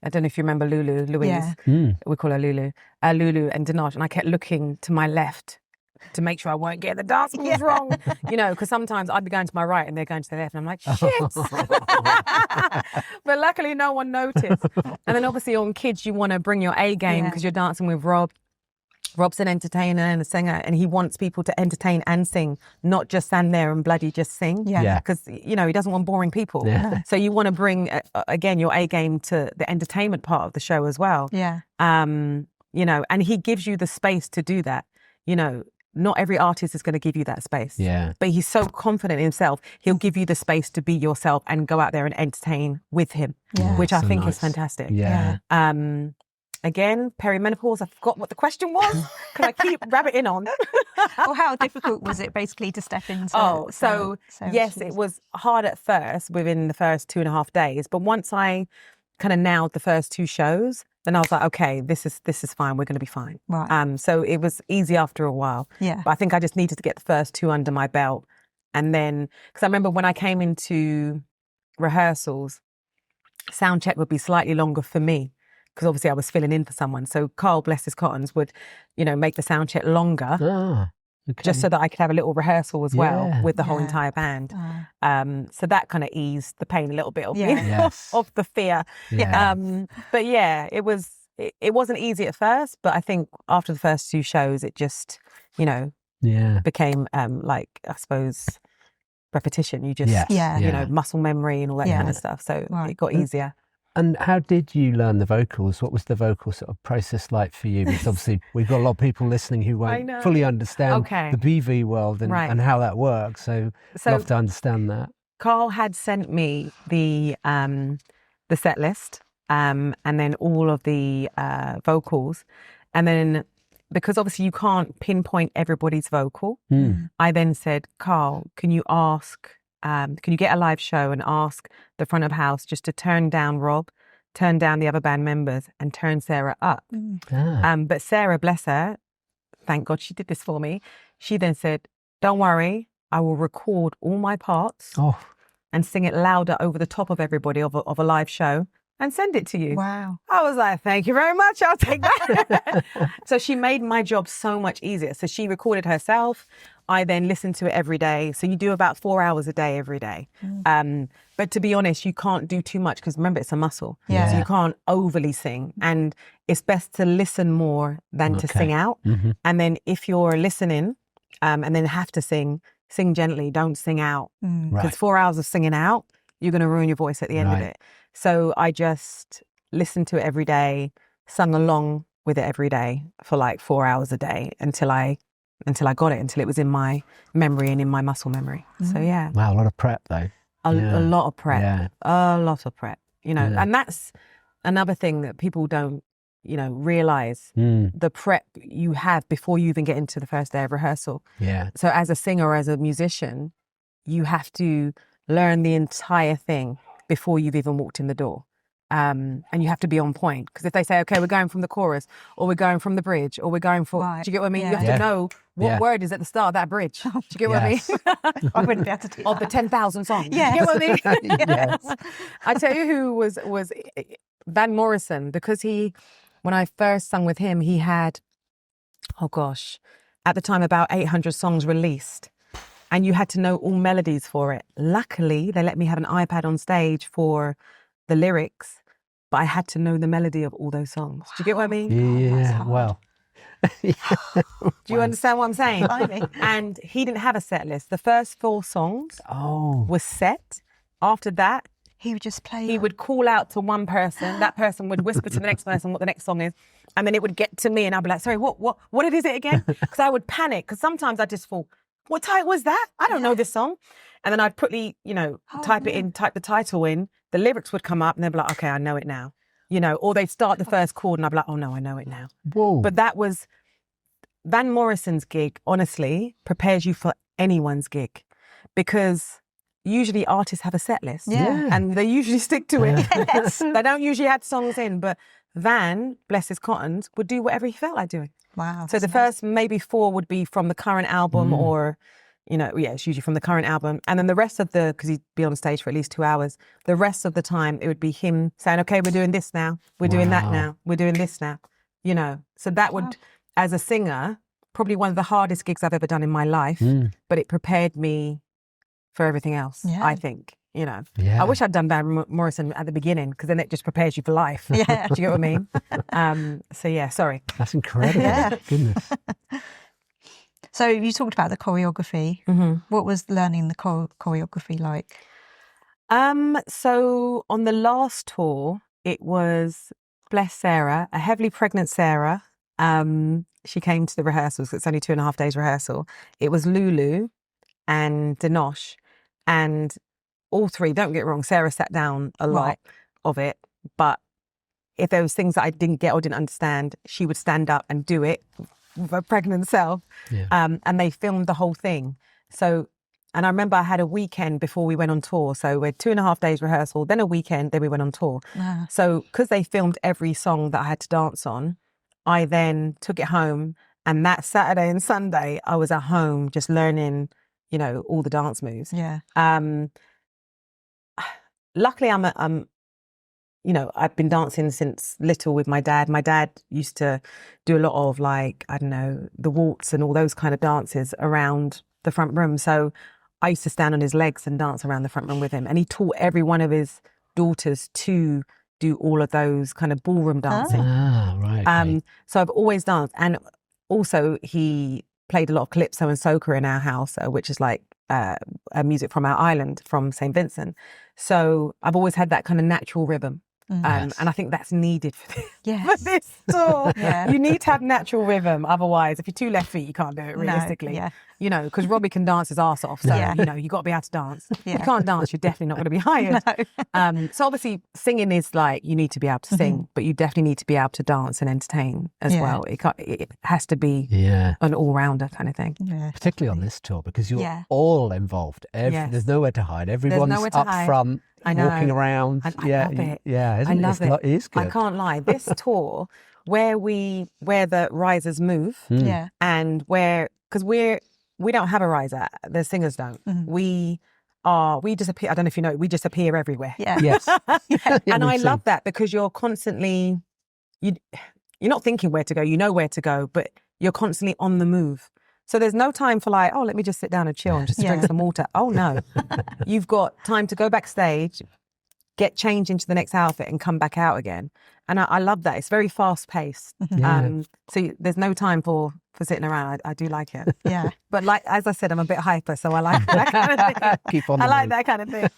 don't know if you remember Louise. We call her Lulu. Lulu and Denosh. And I kept looking to my left to make sure I weren't getting the dance moves wrong. You know, because sometimes I'd be going to my right and they're going to their left. And I'm like, shit. But luckily no one noticed. And then obviously on Kids, you want to bring your A game because you're dancing with Rob. Rob's an entertainer and a singer, and he wants people to entertain and sing, not just stand there and bloody just sing. Because, you know, he doesn't want boring people. So you want to bring, again, your A game to the entertainment part of the show as well. You know, and he gives you the space to do that. You know, not every artist is going to give you that space. But he's so confident in himself, he'll give you the space to be yourself and go out there and entertain with him, which I think is fantastic. Again, perimenopause, I forgot what the question was because I keep rabbiting on. Well, how difficult was it basically to step into? Yes, it was hard at first within the first 2.5 days. But once I kind of nailed the first 2 shows, then I was like, okay, this is fine. We're going to be fine. Right. So it was easy after a while. But I think I just needed to get the first 2 under my belt. And then, because I remember when I came into rehearsals, sound check would be slightly longer for me. Because obviously I was filling in for someone. So Carl, bless his cottons, would, you know, make the sound check longer just so that I could have a little rehearsal as well with the whole entire band. So that kind of eased the pain a little bit of me, of the fear. But yeah, it wasn't easy at first, but I think after the first 2 shows, it just, you know, became like, I suppose, repetition. You just, you know, muscle memory and all that kind of stuff. So it got easier. And how did you learn the vocals? What was the vocal sort of process like for you? Because obviously we've got a lot of people listening who won't fully understand the BV world and how that works. So love to understand that. Carl had sent me the set list and then all of the vocals. And then because obviously you can't pinpoint everybody's vocal, I then said, Carl, can you get a live show and ask the front of house just to turn down Rob, turn down the other band members and turn Sara up. But Sara, bless her, thank God she did this for me. She then said, don't worry, I will record all my parts and sing it louder over the top of everybody of a live show and send it to you. Wow. I was like, thank you very much. I'll take that. So she made my job so much easier. So she recorded herself. I then listened to it every day. So you do about 4 hours a day every day. But to be honest, you can't do too much because remember, it's a muscle. Yeah. So you can't overly sing. And it's best to listen more than to sing out. And then if you're listening and then have to sing gently, don't sing out. Because 4 hours of singing out, you're going to ruin your voice at the end of it. So I just listened to it every day, sung along with it every day for like 4 hours a day until I got it, until it was in my memory and in my muscle memory. So yeah. Wow, a lot of prep though. A lot of prep. Yeah. A lot of prep. You know, and that's another thing that people don't, you know, realise. The prep you have before you even get into the first day of rehearsal. Yeah. So as a singer or as a musician, you have to learn the entire thing before you've even walked in the door. And you have to be on point. Because if they say, okay, we're going from the chorus, or we're going from the bridge, or we're going for, do you get what I mean? You have to know what word is at the start of that bridge. Do you get what I mean? I wouldn't be able to do that. Of the 10,000 songs. Yes. Do you get what I mean? Yes. I tell you who was Van Morrisson, because when I first sung with him, he had, at the time about 800 songs released. And you had to know all melodies for it. Luckily, they let me have an iPad on stage for the lyrics, but I had to know the melody of all those songs. Do you get what I mean? Yeah, well. Do you understand what I'm saying? And he didn't have a set list. The first 4 songs was set. After that, he would just play. He would call out to one person. That person would whisper to the next person what the next song is. And then it would get to me and I'd be like, sorry, what is it again? Because I would panic. Because sometimes I just fall, what title was that? I don't know this song. And then I'd quickly, type the title in. The lyrics would come up and they'd be like, okay, I know it now. Or they'd start the first chord and I'd be like, oh no, I know it now. Whoa. But that was Van Morrison's gig, honestly, prepares you for anyone's gig. Because usually artists have a set list. Yeah. And they usually stick to it. Yes. They don't usually have songs in, but Van, bless his cottons, would do whatever he felt like doing. Wow. So the first maybe 4 would be from the current album or, it's usually from the current album. And then the rest of because he'd be on stage for at least 2 hours, the rest of the time it would be him saying, okay, we're doing this now. We're doing that now. We're doing this now. So that would, as a singer, probably one of the hardest gigs I've ever done in my life, but it prepared me for everything else, I think. Yeah. I wish I'd done Van Morrisson at the beginning because then it just prepares you for life. Yeah. Do you get what I mean? So yeah, sorry. That's incredible. Goodness. So you talked about the choreography. What was learning the choreography like? So on the last tour, it was, bless Sara, a heavily pregnant Sara. She came to the rehearsals. It's only 2.5 days rehearsal. It was Lulu and Denosh, and all 3, don't get wrong, Sara sat down a lot of it, but if there was things that I didn't get or didn't understand, she would stand up and do it with her pregnant self. Yeah. And they filmed the whole thing. So, and I remember I had a weekend before we went on tour. So we're 2.5 days rehearsal, then a weekend, then we went on tour. So because they filmed every song that I had to dance on, I then took it home. And that Saturday and Sunday, I was at home just learning, all the dance moves. Yeah. Luckily, I've been dancing since little with my dad. My dad used to do a lot of the waltz and all those kind of dances around the front room. So I used to stand on his legs and dance around the front room with him. And he taught every one of his daughters to do all of those kind of ballroom dancing. Right. Okay. So I've always danced. And also he played a lot of calypso and soca in our house, which is like music from our island, from St. Vincent. So I've always had that kind of natural rhythm. And I think that's needed for this tour. You need to have natural rhythm. Otherwise, if you're 2 left feet, you can't do it realistically. Because Robbie can dance his arse off. So, you got to be able to dance. If you can't dance, you're definitely not going to be hired. So obviously, singing is you need to be able to sing, but you definitely need to be able to dance and entertain as well. It has to be an all-rounder kind of thing. Particularly on this tour, because you're all involved. There's nowhere to hide. Everyone's up front. Walking around. And I love it. Yeah, I love it. It is good. I can't lie. This tour, where the risers move, and because we don't have a riser, the singers don't. We just appear. I don't know if you know, we just appear everywhere. Yes. And I love that because you're constantly, you're not thinking where to go. You know where to go, but you're constantly on the move. So there's no time for like, oh, let me just sit down and chill and just drink some water. Oh no, you've got time to go backstage, get changed into the next outfit and come back out again. And I love that. It's very fast paced. So there's no time for sitting around. I do like it. Yeah. But like, as I said, I'm a bit hyper, so I like that kind of thing. Keep on. I like that kind of thing.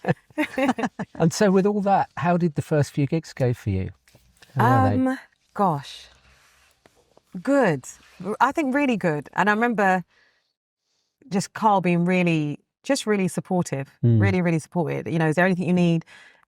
And so with all that, how did the first few gigs go for you? How were they? Gosh, good. I think really good. And I remember just Carl being really supportive, really supportive. You know, is there anything you need?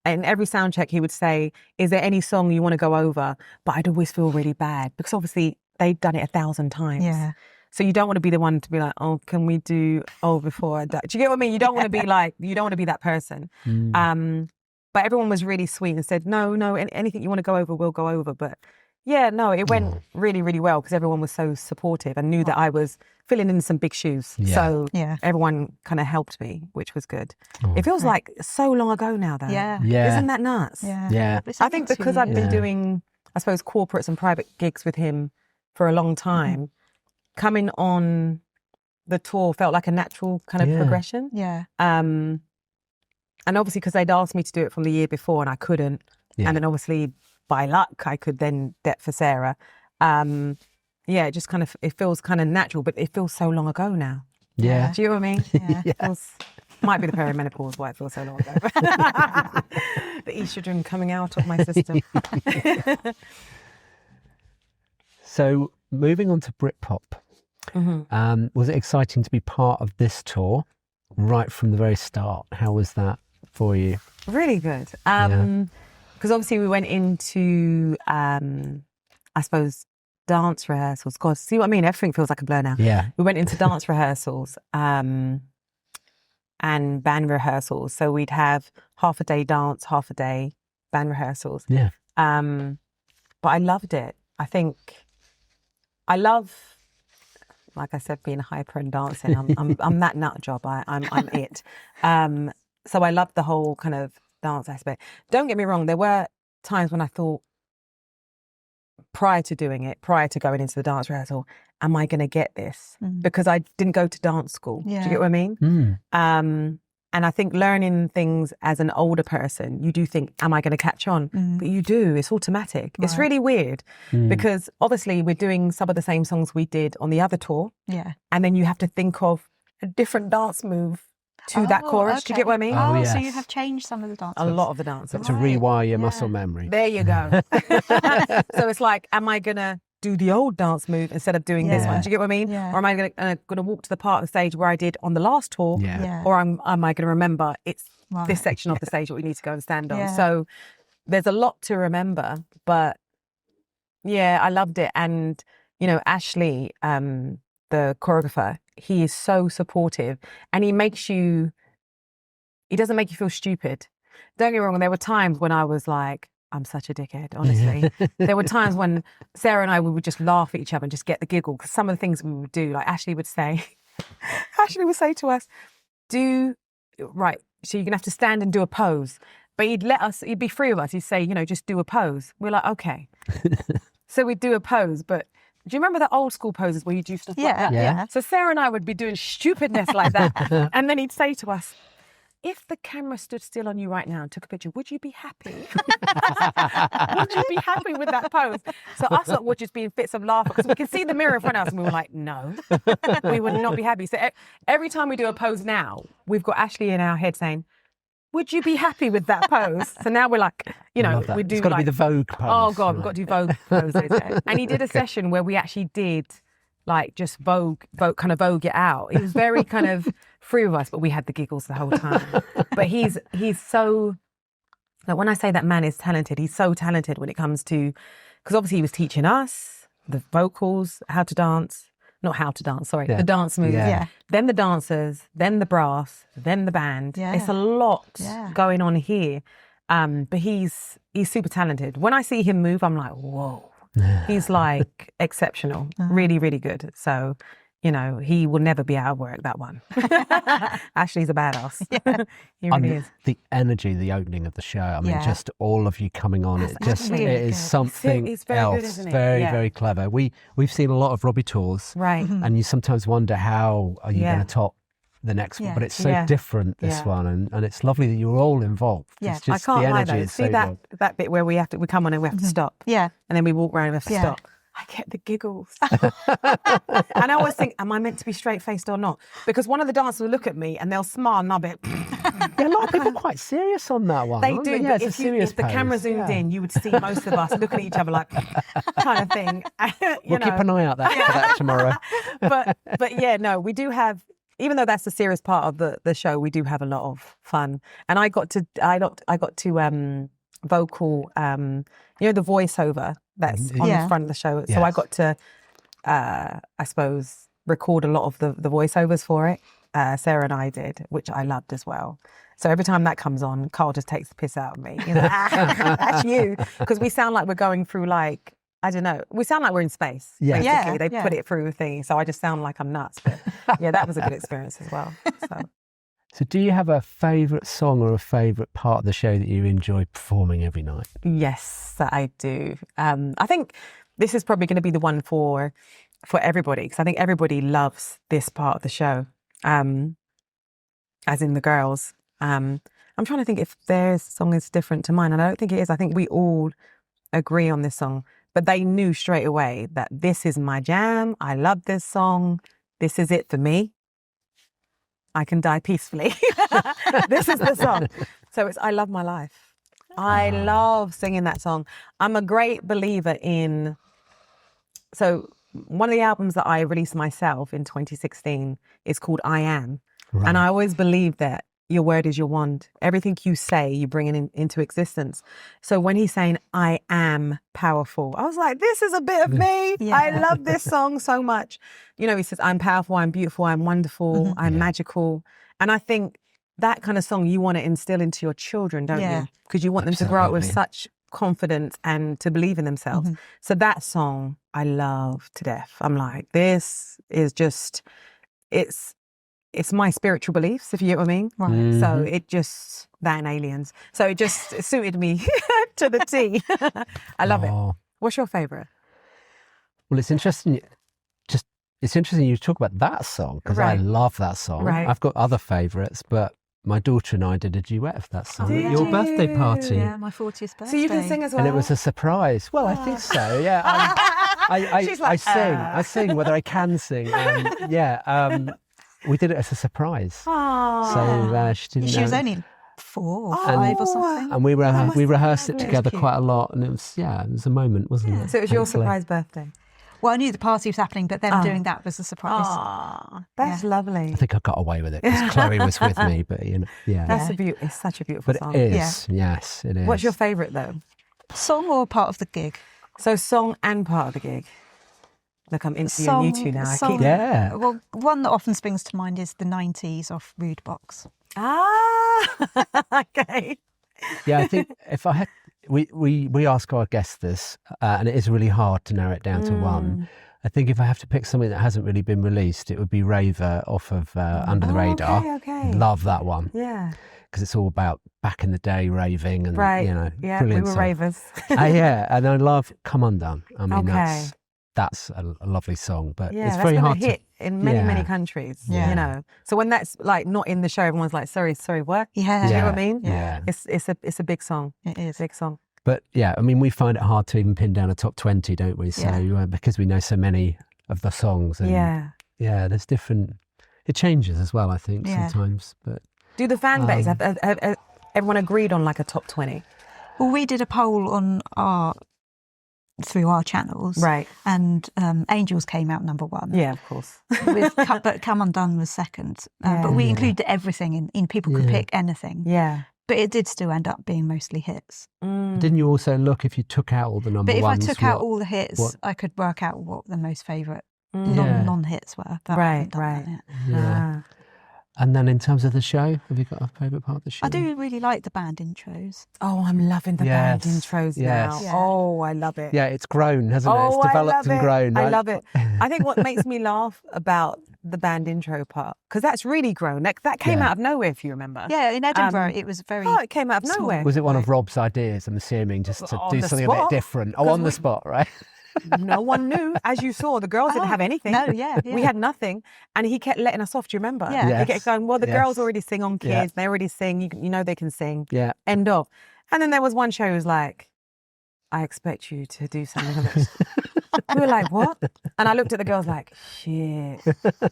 And every sound check he would say, is there any song you want to go over? But I'd always feel really bad because obviously they'd done it 1,000 times. Yeah. So you don't want to be the one to be like, oh, can we do before I die? Do you get what I mean? You don't want to be like, you don't want to be that person. But everyone was really sweet and said, no, anything you want to go over, we'll go over. But yeah, no, it went really, really well because everyone was so supportive and knew that I was filling in some big shoes. Yeah. So everyone kind of helped me, which was good. It feels like so long ago now, though. Yeah. Isn't that nuts? Yeah. I think because I've been doing, I suppose, corporates and private gigs with him for a long time, coming on the tour felt like a natural kind of progression. Yeah. And obviously because they'd asked me to do it from the year before and I couldn't. Yeah. And then obviously by luck, I could then det for Sara. It just kind of, it feels kind of natural, but it feels so long ago now. Yeah. Do you know what I mean? Yeah. It feels, might be the perimenopause why it feels so long ago. The estrogen coming out of my system. So moving on to Britpop, was it exciting to be part of this tour right from the very start? How was that for you? Really good. Because obviously we went into, I suppose, dance rehearsals. God, see what I mean? Everything feels like a blur now. Yeah. We went into dance rehearsals and band rehearsals. So we'd have half a day dance, half a day band rehearsals. Yeah. But I loved it. I think I love, like I said, being hyper and dancing. I'm that nut job. I'm it. So I loved the whole kind of dance aspect. Don't get me wrong, there were times when I thought, prior to going into the dance rehearsal, am I going to get this? Because I didn't go to dance school. Do you get what I mean? And I think learning things as an older person, you do think, am I going to catch on? But you do. It's automatic. Right. It's really weird because obviously we're doing some of the same songs we did on the other tour. Yeah. And then you have to think of a different dance move to that chorus. Okay. Do you get what I mean? Oh, yes. So you have changed some of the dances. A lot of the dances. To rewire your muscle memory. There you go. So it's like, am I going to do the old dance move instead of doing this one? Do you get what I mean? Yeah. Or am I going to walk to the part of the stage where I did on the last tour? Yeah. Or am I going to remember it's this section of the stage that we need to go and stand on? So there's a lot to remember, but yeah, I loved it. And, you know, Ashley, the choreographer, he is so supportive and he doesn't make you feel stupid. Don't get me wrong, there were times when I was like, I'm such a dickhead, honestly. There were times when Sara and I, we would just laugh at each other and just get the giggle because some of the things we would do, like Ashley would say to us, so you're going to have to stand and do a pose. But he'd be three of us, he'd say, you know, just do a pose. We're like, okay. So we'd do a pose, but do you remember the old school poses where you do stuff like that? Yeah. So Sara and I would be doing stupidness like that. And then he'd say to us, if the camera stood still on you right now and took a picture, would you be happy? Would you be happy with that pose? So us lot would just be in fits of laughter because we can see the mirror in front of us and we were like, no, we would not be happy. So every time we do a pose now, we've got Ashley in our head saying, would you be happy with that pose? So now we're like, you know, we do. It's got to be the Vogue pose. Oh God, we've got to do Vogue poses. And he did a session where we actually did like just Vogue it out. It was very kind of free of us, but we had the giggles the whole time. But he's so, like when I say that man is talented, he's so talented when it comes to, because obviously he was teaching us the vocals, the dance moves, then the dancers, then the brass, then the band. Yeah. It's a lot going on here. But he's super talented. When I see him move, I'm like, whoa. He's like exceptional, really, really good. So you know, he will never be out of work, that one. Ashley's a badass. Yeah. He really is. The energy, the opening of the show, I mean, just all of you coming on, it is something it's very else. good, isn't it? Very, very clever. We've seen a lot of Robbie tours. Right. And you sometimes wonder, how are you going to top the next one? But it's so different, this one. And it's lovely that you're all involved. Yeah. It's just I can't the lie energy though. is See so good. that bit where we come on and we have to stop. Yeah. And then we walk around and we have to stop. I get the giggles. And I always think, am I meant to be straight-faced or not? Because one of the dancers will look at me and they'll smile and I'll be... A lot of people are quite serious on that one. They do, Yeah, but if the camera zoomed in, you would see most of us looking at each other like, kind of thing. We'll keep an eye out for that tomorrow. But yeah, no, we do have... Even though that's the serious part of the show, we do have a lot of fun. And I got to vocal, you know, the voiceover that's on the front of the show. So I got to, I suppose, record a lot of the voiceovers for it. Sara and I did, which I loved as well. So every time that comes on, Carl just takes the piss out of me. You know, that's you. Because we sound like we're going through, like, I don't know. We sound like we're in space, basically. They put it through a thing. So I just sound like I'm nuts. But yeah, that was a good experience as well. So do you have a favourite song or a favourite part of the show that you enjoy performing every night? Yes, I do. I think this is probably going to be the one for everybody, because I think everybody loves this part of the show, as in the girls. I'm trying to think if their song is different to mine, and I don't think it is. I think we all agree on this song, but they knew straight away that this is my jam. I love this song. This is it for me. I can die peacefully. This is the song. So it's I Love My Life. I love singing that song. I'm a great believer in... So one of the albums that I released myself in 2016 is called I Am. Right. And I always believe that your word is your wand. Everything you say, you bring it into existence. So when he's saying, I am powerful, I was like, this is a bit of me. Yeah. I love this song so much. You know, he says, I'm powerful, I'm beautiful, I'm wonderful, I'm magical. And I think that kind of song you want to instill into your children, don't you? Because you want them to grow up with such confidence and to believe in themselves. So that song I love to death. I'm like, this is just, it's my spiritual beliefs, if you get what I mean. Right. So it just, that and Aliens. So it suited me to the T. I love it. What's your favourite? Well, it's interesting. It's interesting you talk about that song, because I love that song. Right. I've got other favourites, but my daughter and I did a duet of that song at your birthday party. Yeah, my 40th birthday. So you can sing as well? And it was a surprise. Well, I think so, yeah. I sing, whether I can sing. We did it as a surprise. So she didn't know. She was only 4 or 5 or something. And we rehearsed it together quite a lot, and it was a moment, wasn't it? So it was your surprise birthday. Well, I knew the party was happening, but them doing that was a surprise. That's lovely. I think I got away with it because Chloe was with me, but That's it's such a beautiful song. But it is, yes, it is. What's your favourite though? Song or part of the gig? So song and part of the gig. Look, I'm interviewing you two now. Well, one that often springs to mind is the 90s off Rude Box. Okay. Yeah, I think if I had... We ask our guests this, and it is really hard to narrow it down to one. I think if I have to pick something that hasn't really been released, it would be Raver off of Under the Radar. Okay. Love that one. Yeah. Because it's all about back in the day raving and, yeah, brilliant we were song. ravers. And I love Come Undone. I mean, that's a lovely song, but it's very hard to... hit in many countries, you know. So when that's like not in the show, everyone's like, sorry, what? Yeah. Do you know what I mean? Yeah. It's a big song. It is. Big song. But yeah, I mean, we find it hard to even pin down a top 20, don't we? So because we know so many of the songs. And there's different... It changes as well, I think, sometimes. But do the fan base, have everyone agreed on like a top 20? Well, we did a poll on through our channels, right? And Angels came out number 1. Yeah, of course. But Come Undone was second. But we included everything in people could pick anything. Yeah. But it did still end up being mostly hits. Didn't you also look, if you took out all the number ones? But if I took out all the hits, I could work out what the most favourite non-hits were. Right. Yeah. And then in terms of the show, have you got a favourite part of the show? I do really like the band intros. Oh, I'm loving the band intros now. Yeah. Oh, I love it. Yeah, it's grown, hasn't it? It's developed and grown. I love it. I think what makes me laugh about the band intro part, because that's really grown. That came out of nowhere, if you remember. Yeah, in Edinburgh, it was very... Oh, it came out of nowhere. Was it one of Rob's ideas, I'm assuming, just to do something a bit different? Oh, on the spot, right? No one knew. As you saw, the girls didn't have anything. No, yeah. We had nothing. And he kept letting us off, do you remember? Yeah. Yes. He kept going, well, the girls already sing on Kids. They already sing. You know they can sing. Yeah. End of. And then there was one show who was like, I expect you to do something. We were like, what? And I looked at the girls like, shit,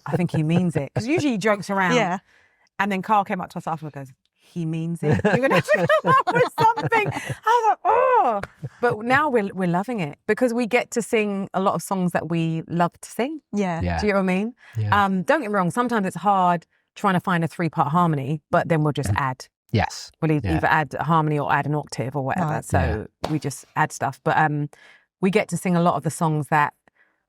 I think he means it. Because usually he jokes around. Yeah. And then Carl came up to us afterwards and goes, he means it. You're going to come up with something. I was like, oh. But now we're loving it because we get to sing a lot of songs that we love to sing. Yeah. Do you know what I mean? Yeah. Don't get me wrong. Sometimes it's hard trying to find a 3-part harmony, but then we'll just add. Yes. We'll either add a harmony or add an octave or whatever. Right. So we just add stuff. But we get to sing a lot of the songs that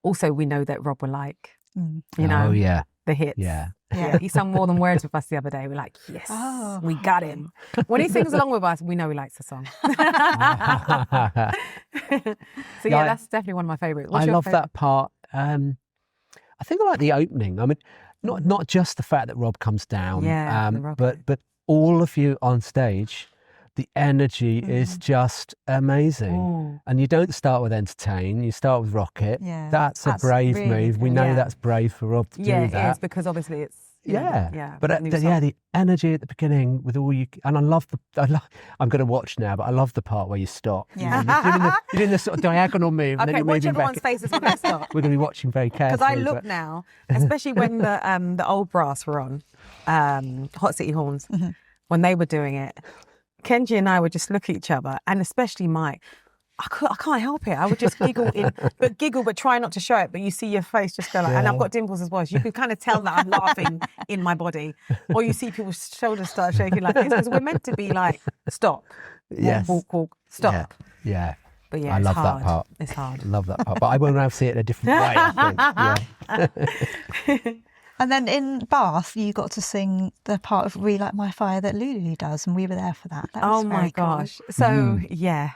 also we know that Rob will like. You know? Oh, yeah. The hits. Yeah. Yeah, he sang More Than Words with us the other day. We're like, yes, we got him. When he sings along with us, we know he likes the song. So yeah, that's definitely one of my favourites. I love that part. I think I like the opening. I mean, not just the fact that Rob comes down, but all of you on stage. The energy is just amazing. Ooh. And you don't start with Entertain, you start with Rocket. Yeah, that's a brave move. We know that's brave for Rob to do that. Yeah, it is, because obviously it's... But the energy at the beginning with all you... And I'm going to watch now, but I love the part where you stop. Yeah. You're doing this sort of diagonal move. And then you're watch moving everyone's back. faces when they stop. We're going to be watching very carefully. Because I look now, especially when the old brass were on, Hot City Horns, when they were doing it, Kenji and I would just look at each other, and especially Mike. I can't help it. I would just giggle, but try not to show it. But you see your face just go like, and I've got dimples as well. So you can kind of tell that I'm laughing in my body. Or you see people's shoulders start shaking like this, because we're meant to be like, stop. Walk, stop. Yeah. But yeah, I love that part. It's hard. I love that part. But I will now see it in a different way, I think. Yeah. And then in Bath, you got to sing the part of Relight My Fire that Lulu does, and we were there for that. That was very gosh. Cool. So, yeah.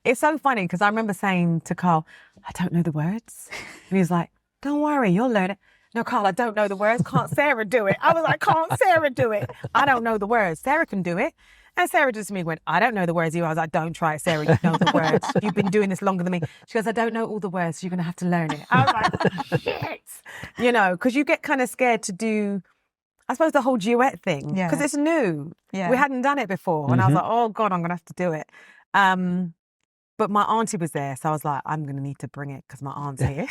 It's so funny, because I remember saying to Carl, I don't know the words. And he was like, don't worry, you'll learn it. No, Carl, I don't know the words. Can't Sarah do it? I was like, can't Sarah do it? I don't know the words. Sarah can do it. And Sarah just to me and went, I don't know the words either. I was like, don't try it, Sarah. You know the words. You've been doing this longer than me. She goes, I don't know all the words, so you're going to have to learn it. I was like, shit. You know, because you get kind of scared to do, I suppose, the whole duet thing. Because it's new. Yeah. We hadn't done it before. And I was like, oh, God, I'm going to have to do it. But my auntie was there, so I was like, I'm going to need to bring it because my aunt's here.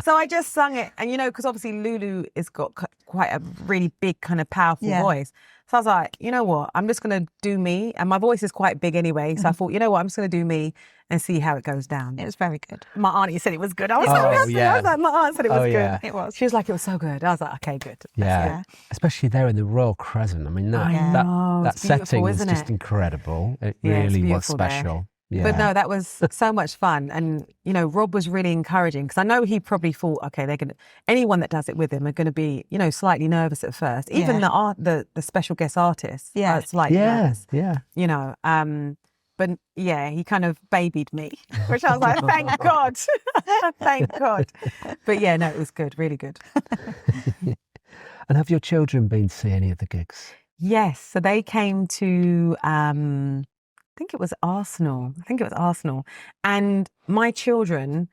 So I just sung it. And, you know, because obviously Lulu has got quite a really big kind of powerful voice. So I was like, you know what, I'm just going to do me. And my voice is quite big anyway. So I thought, you know what, I'm just going to do me and see how it goes down. It was very good. My auntie said it was good. I was so happy. I was like, my aunt said it was good. Yeah. It was. She was like, it was so good. I was like, okay, good. Yeah. Especially there in the Royal Crescent. I mean, that setting was just incredible. It really was special. There. Yeah. But no, that was so much fun. And, you know, Rob was really encouraging, because I know he probably thought, okay, they're going to, anyone that does it with him are going to be, you know, slightly nervous at first. Even the special guest artists are slightly nervous. Yeah. You know, but yeah, he kind of babied me, which I was like, thank God. Thank God. But yeah, no, it was good, really good. And have your children been to see any of the gigs? Yes. So they came to... I think it was Arsenal. And my children,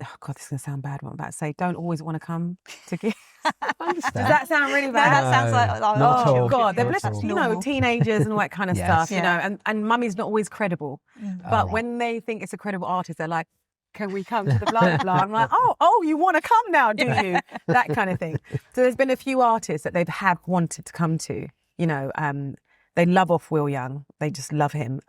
oh God, this is going to sound bad what I'm about to say, don't always want to come to gigs. Does that sound really bad? No, that sounds like, oh God, they're you know, teenagers and all that kind of stuff, you know, and mummy's not always credible. But when they think it's a credible artist, they're like, can we come to the blah, blah, blah? I'm like, oh, you want to come now, do you? That kind of thing. So there's been a few artists that they have wanted to come to, you know, they love off Will Young. They just love him.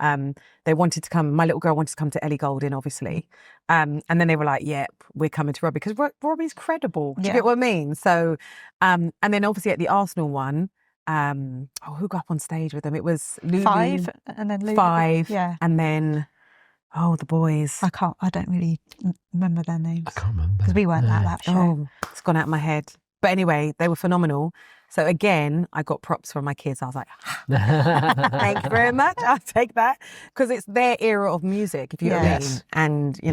They wanted to come. My little girl wanted to come to Ellie Goulding, obviously. And then they were like, yeah, we're coming to Robbie, because Robbie's credible. Do you get what I mean? So, and then obviously at the Arsenal one, who got up on stage with them? It was Lulu. Five, and then Lulu. Five. Yeah. And then, the boys. I don't really remember their names. I can't remember. Because we weren't at that show. Oh, it's gone out of my head. But anyway, they were phenomenal. So again, I got props from my kids. I was like, thank you very much. I'll take that. Because it's their era of music, if you know what I mean. And, you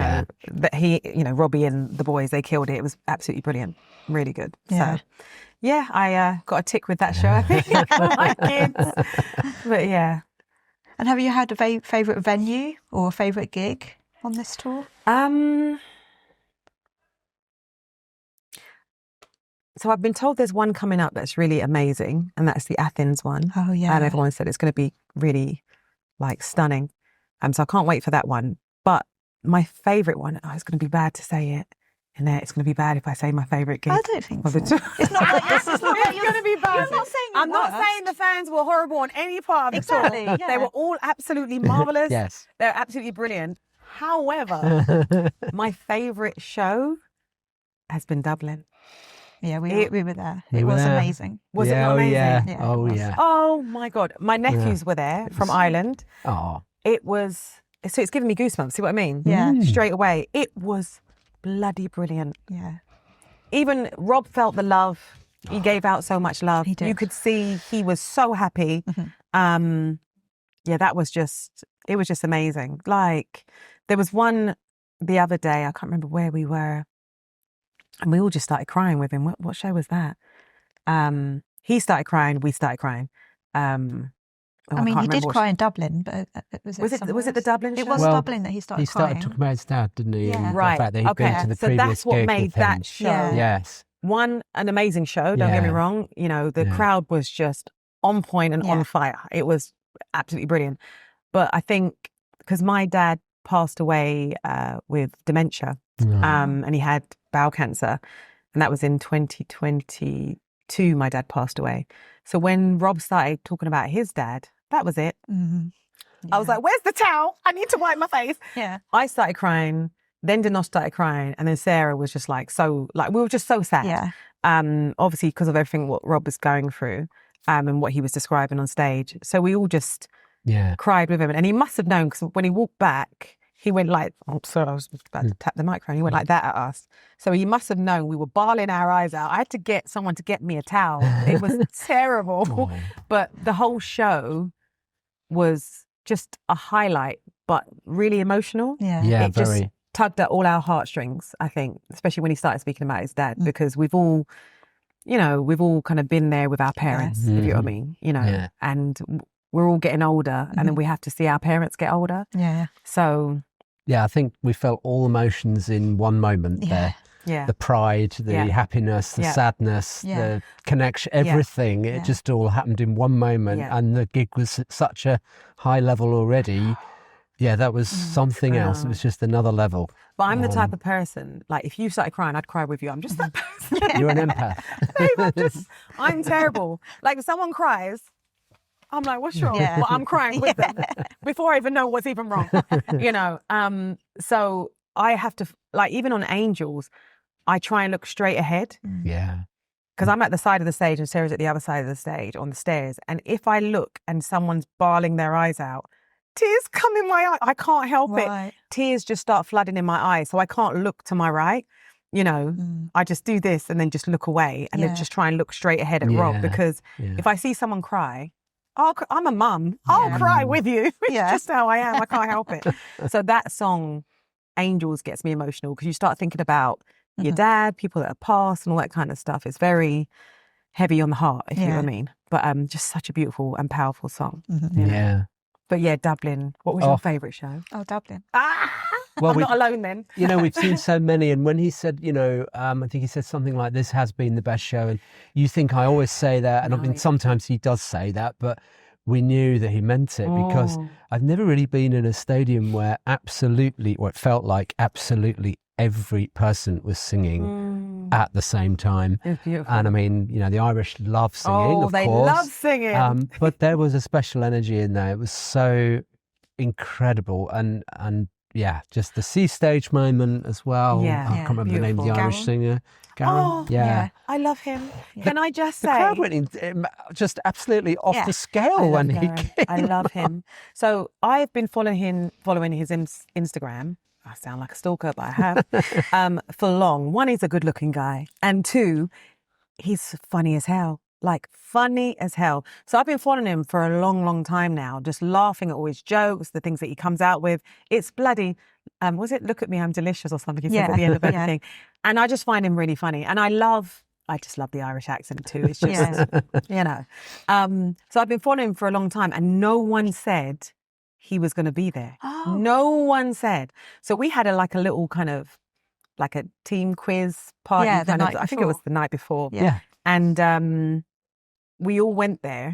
know, Robbie and the boys, they killed it. It was absolutely brilliant. Really good. Yeah. So, yeah, I got a tick with that show, I think, for my kids. But yeah. And have you had a favourite venue or a favourite gig on this tour? So I've been told there's one coming up that's really amazing, and that's the Athens one. Oh, yeah. And everyone said it's going to be really, like, stunning. So I can't wait for that one. But my favourite one, it's going to be bad to say it. And it's going to be bad if I say my favourite gig. I don't think so. It's not like this is not like it's going to be bad. I'm not saying the fans were horrible on any part of the tour. Yeah. They were all absolutely marvellous. Yes. They're absolutely brilliant. However, my favourite show has been Dublin. Yeah, we were there. It were was there. amazing. Was it not amazing? Yeah. Oh, yeah. Oh, my God. My nephews were there from Ireland. Oh. It was, so it's giving me goosebumps. See what I mean? Yeah. Straight away. It was bloody brilliant. Yeah. Even Rob felt the love. He gave out so much love. He did. You could see he was so happy. Mm-hmm. It was just amazing. Like, there was one the other day, I can't remember where we were, and we all just started crying with him. What show was that? He started crying, we started crying. I mean, he did cry in Dublin, but was it the Dublin show? It was Dublin that he started crying. He started talking about his dad, didn't he? Yeah. And Right. The fact that he'd been to the So previous that's what gig made with him. that show. Yeah. Yes. An amazing show, don't get me Yeah. wrong. You know, the Yeah. crowd was just on point and on fire. It was absolutely brilliant. But I think because my dad passed away with dementia, and he had bowel cancer, and that was in 2022, my dad passed away. So when Rob started talking about his dad, that was it. Mm-hmm. Yeah. I was like, where's the towel? I need to wipe my face. Yeah. I started crying, then Denosh started crying, and then Sara was just like, we were just so sad. Yeah. Obviously because of everything what Rob was going through, and what he was describing on stage. So we all just cried with him. And he must have known, because when he walked back, he went like, oh, sorry, I was about to tap the microphone. He went like that at us. So he must have known we were bawling our eyes out. I had to get someone to get me a towel. It was terrible. Oh. But the whole show was just a highlight, but really emotional. Yeah. Yeah, It just very. tugged at all our heartstrings, I think, especially when he started speaking about his dad, because we've all kind of been there with our parents, if you know what I mean, Yeah. and we're all getting older, and then we have to see our parents get older. Yeah. So, Yeah, I think we felt all emotions in one moment there. yeah. The pride, the happiness, the sadness, the connection, everything. It just all happened in one moment. Yeah. And the gig was at such a high level already. Yeah, that was something else. It was just another level. But I'm the type of person, like, if you started crying, I'd cry with you. I'm just that person. You're an empath. Babe, I'm terrible. Like, if someone cries, I'm like, what's wrong? Yeah. Well, I'm crying with them before I even know what's even wrong, So I have to, like, even on Angels, I try and look straight ahead. Yeah. Because I'm at the side of the stage and Sarah's at the other side of the stage on the stairs. And if I look and someone's bawling their eyes out, tears come in my eye. I can't help it. Tears just start flooding in my eyes. So I can't look to my right. I just do this and then just look away and then just try and look straight ahead at Rob. Because if I see someone cry, I'm a mum. I'll cry with you. It's just how I am. I can't help it. So that song, Angels, gets me emotional because you start thinking about your dad, people that have passed and all that kind of stuff. It's very heavy on the heart, if you know what I mean. But just such a beautiful and powerful song. Yeah. But yeah, Dublin. What was your favourite show? Oh, Dublin. Well, I'm not alone then. We've seen so many. And when he said, I think he said something like, this has been the best show. And you think I always say that. And I mean, sometimes he does say that, but we knew that he meant it because I've never really been in a stadium where it felt like absolutely every person was singing at the same time. It's beautiful. And I mean, the Irish love singing, of course. They love singing. But there was a special energy in there. It was so incredible. And yeah, just the sea stage moment as well. Yeah. I can't remember the name of the Irish singer. Garen. Yeah. I love him. Can I just say? The crowd went just absolutely off the scale when he came. I love him. So I've been following his Instagram. I sound like a stalker, but I have, for long. One, he's a good-looking guy. And two, he's funny as hell. Like, funny as hell. So I've been following him for a long, long time now, just laughing at all his jokes, the things that he comes out with. It's bloody, was it Look at Me, I'm Delicious or something he says at the end of everything. And I just find him really funny. And I just love the Irish accent too. It's just, you know. So I've been following him for a long time and no one said he was going to be there. Oh. No one said. So we had a little kind of, like a team quiz party. I think it was the night before. Yeah. And we all went there,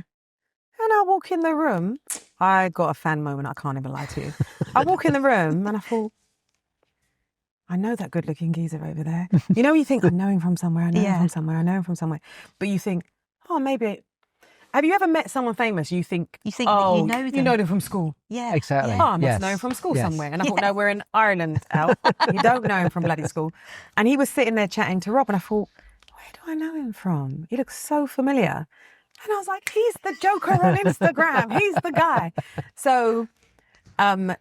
and I walk in the room. I got a fan moment, I can't even lie to you. I walk in the room, and I thought, I know that good-looking geezer over there. You know, you think, I know him from somewhere, I know him from somewhere. But you think, oh, maybe... Have you ever met someone famous, you think that you know them. You know them from school. Yeah. Exactly. Yeah. Oh, I must know him from school somewhere. And I thought, no, we're in Ireland, Elle. You don't know him from bloody school. And he was sitting there chatting to Rob, and I thought, where do I know him from? He looks so familiar. And I was like, he's the joker on Instagram. He's the guy. So I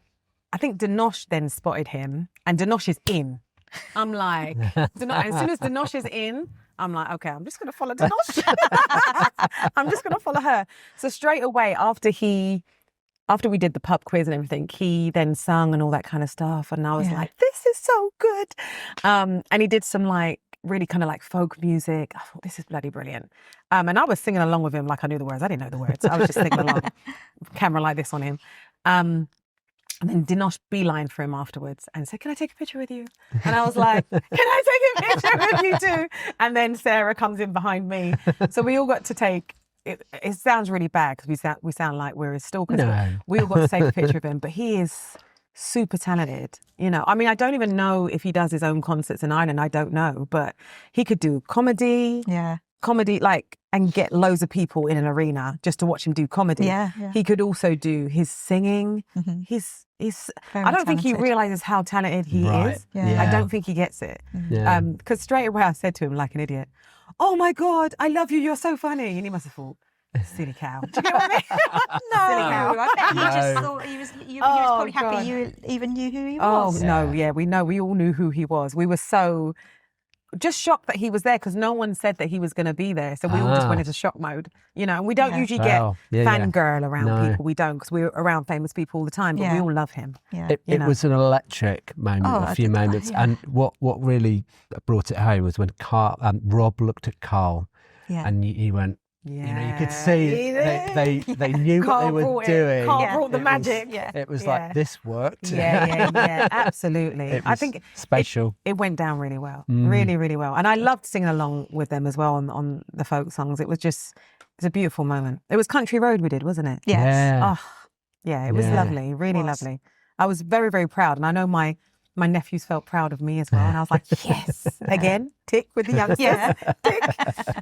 think Denosh then spotted him, and Denosh is in. I'm like, as soon as Denosh is in, I'm like, okay, I'm just going to follow Denosh. I'm just going to follow her. So straight away, after we did the pub quiz and everything, he then sung and all that kind of stuff. And I was like, this is so good. And he did some really kind of folk music. I thought, this is bloody brilliant. And I was singing along with him like I knew the words. I didn't know the words. I was just singing along, camera like this on him. And then Denosh beeline for him afterwards and said, can I take a picture with you? And I was like, can I take a picture with you too? And then Sara comes in behind me. So we all got to take, it sounds really bad because we sound like we're his stalkers. No. We all got to take a picture of him, but he is super talented. You know, I mean, I don't even know if he does his own concerts in Ireland. I don't know, but he could do comedy. Yeah. Comedy, and get loads of people in an arena just to watch him do comedy. Yeah. He could also do his singing. Mm-hmm. He's I don't think he realizes how talented he is. Yeah. I don't think he gets it. Because straight away I said to him like an idiot, oh my God, I love you, you're so funny. And he must have thought, silly cow. Do you know what I mean? No. Silly cow. I bet he just thought he was probably happy you even knew who he was. Oh, no, we all knew who he was. We were so just shocked that he was there because no one said that he was going to be there. So we all just went into shock mode, you know, and we don't usually get fangirl around people. We don't, because we're around famous people all the time, but we all love him. Yeah. It was an electric moment, a few moments. And what really brought it home was when Rob looked at Carl and he went, you know, you could see they knew what they were doing. Carl brought the magic. It was like, this worked. Yeah, absolutely. I think special. It went down really well, really, really well. And I loved singing along with them as well on the folk songs. It was a beautiful moment. It was Country Road we did, wasn't it? Yes. Yeah. Oh, yeah, it was lovely, really lovely. I was very, very proud. And I know my nephews felt proud of me as well, and I was like, yes, again, tick with the youngsters, tick.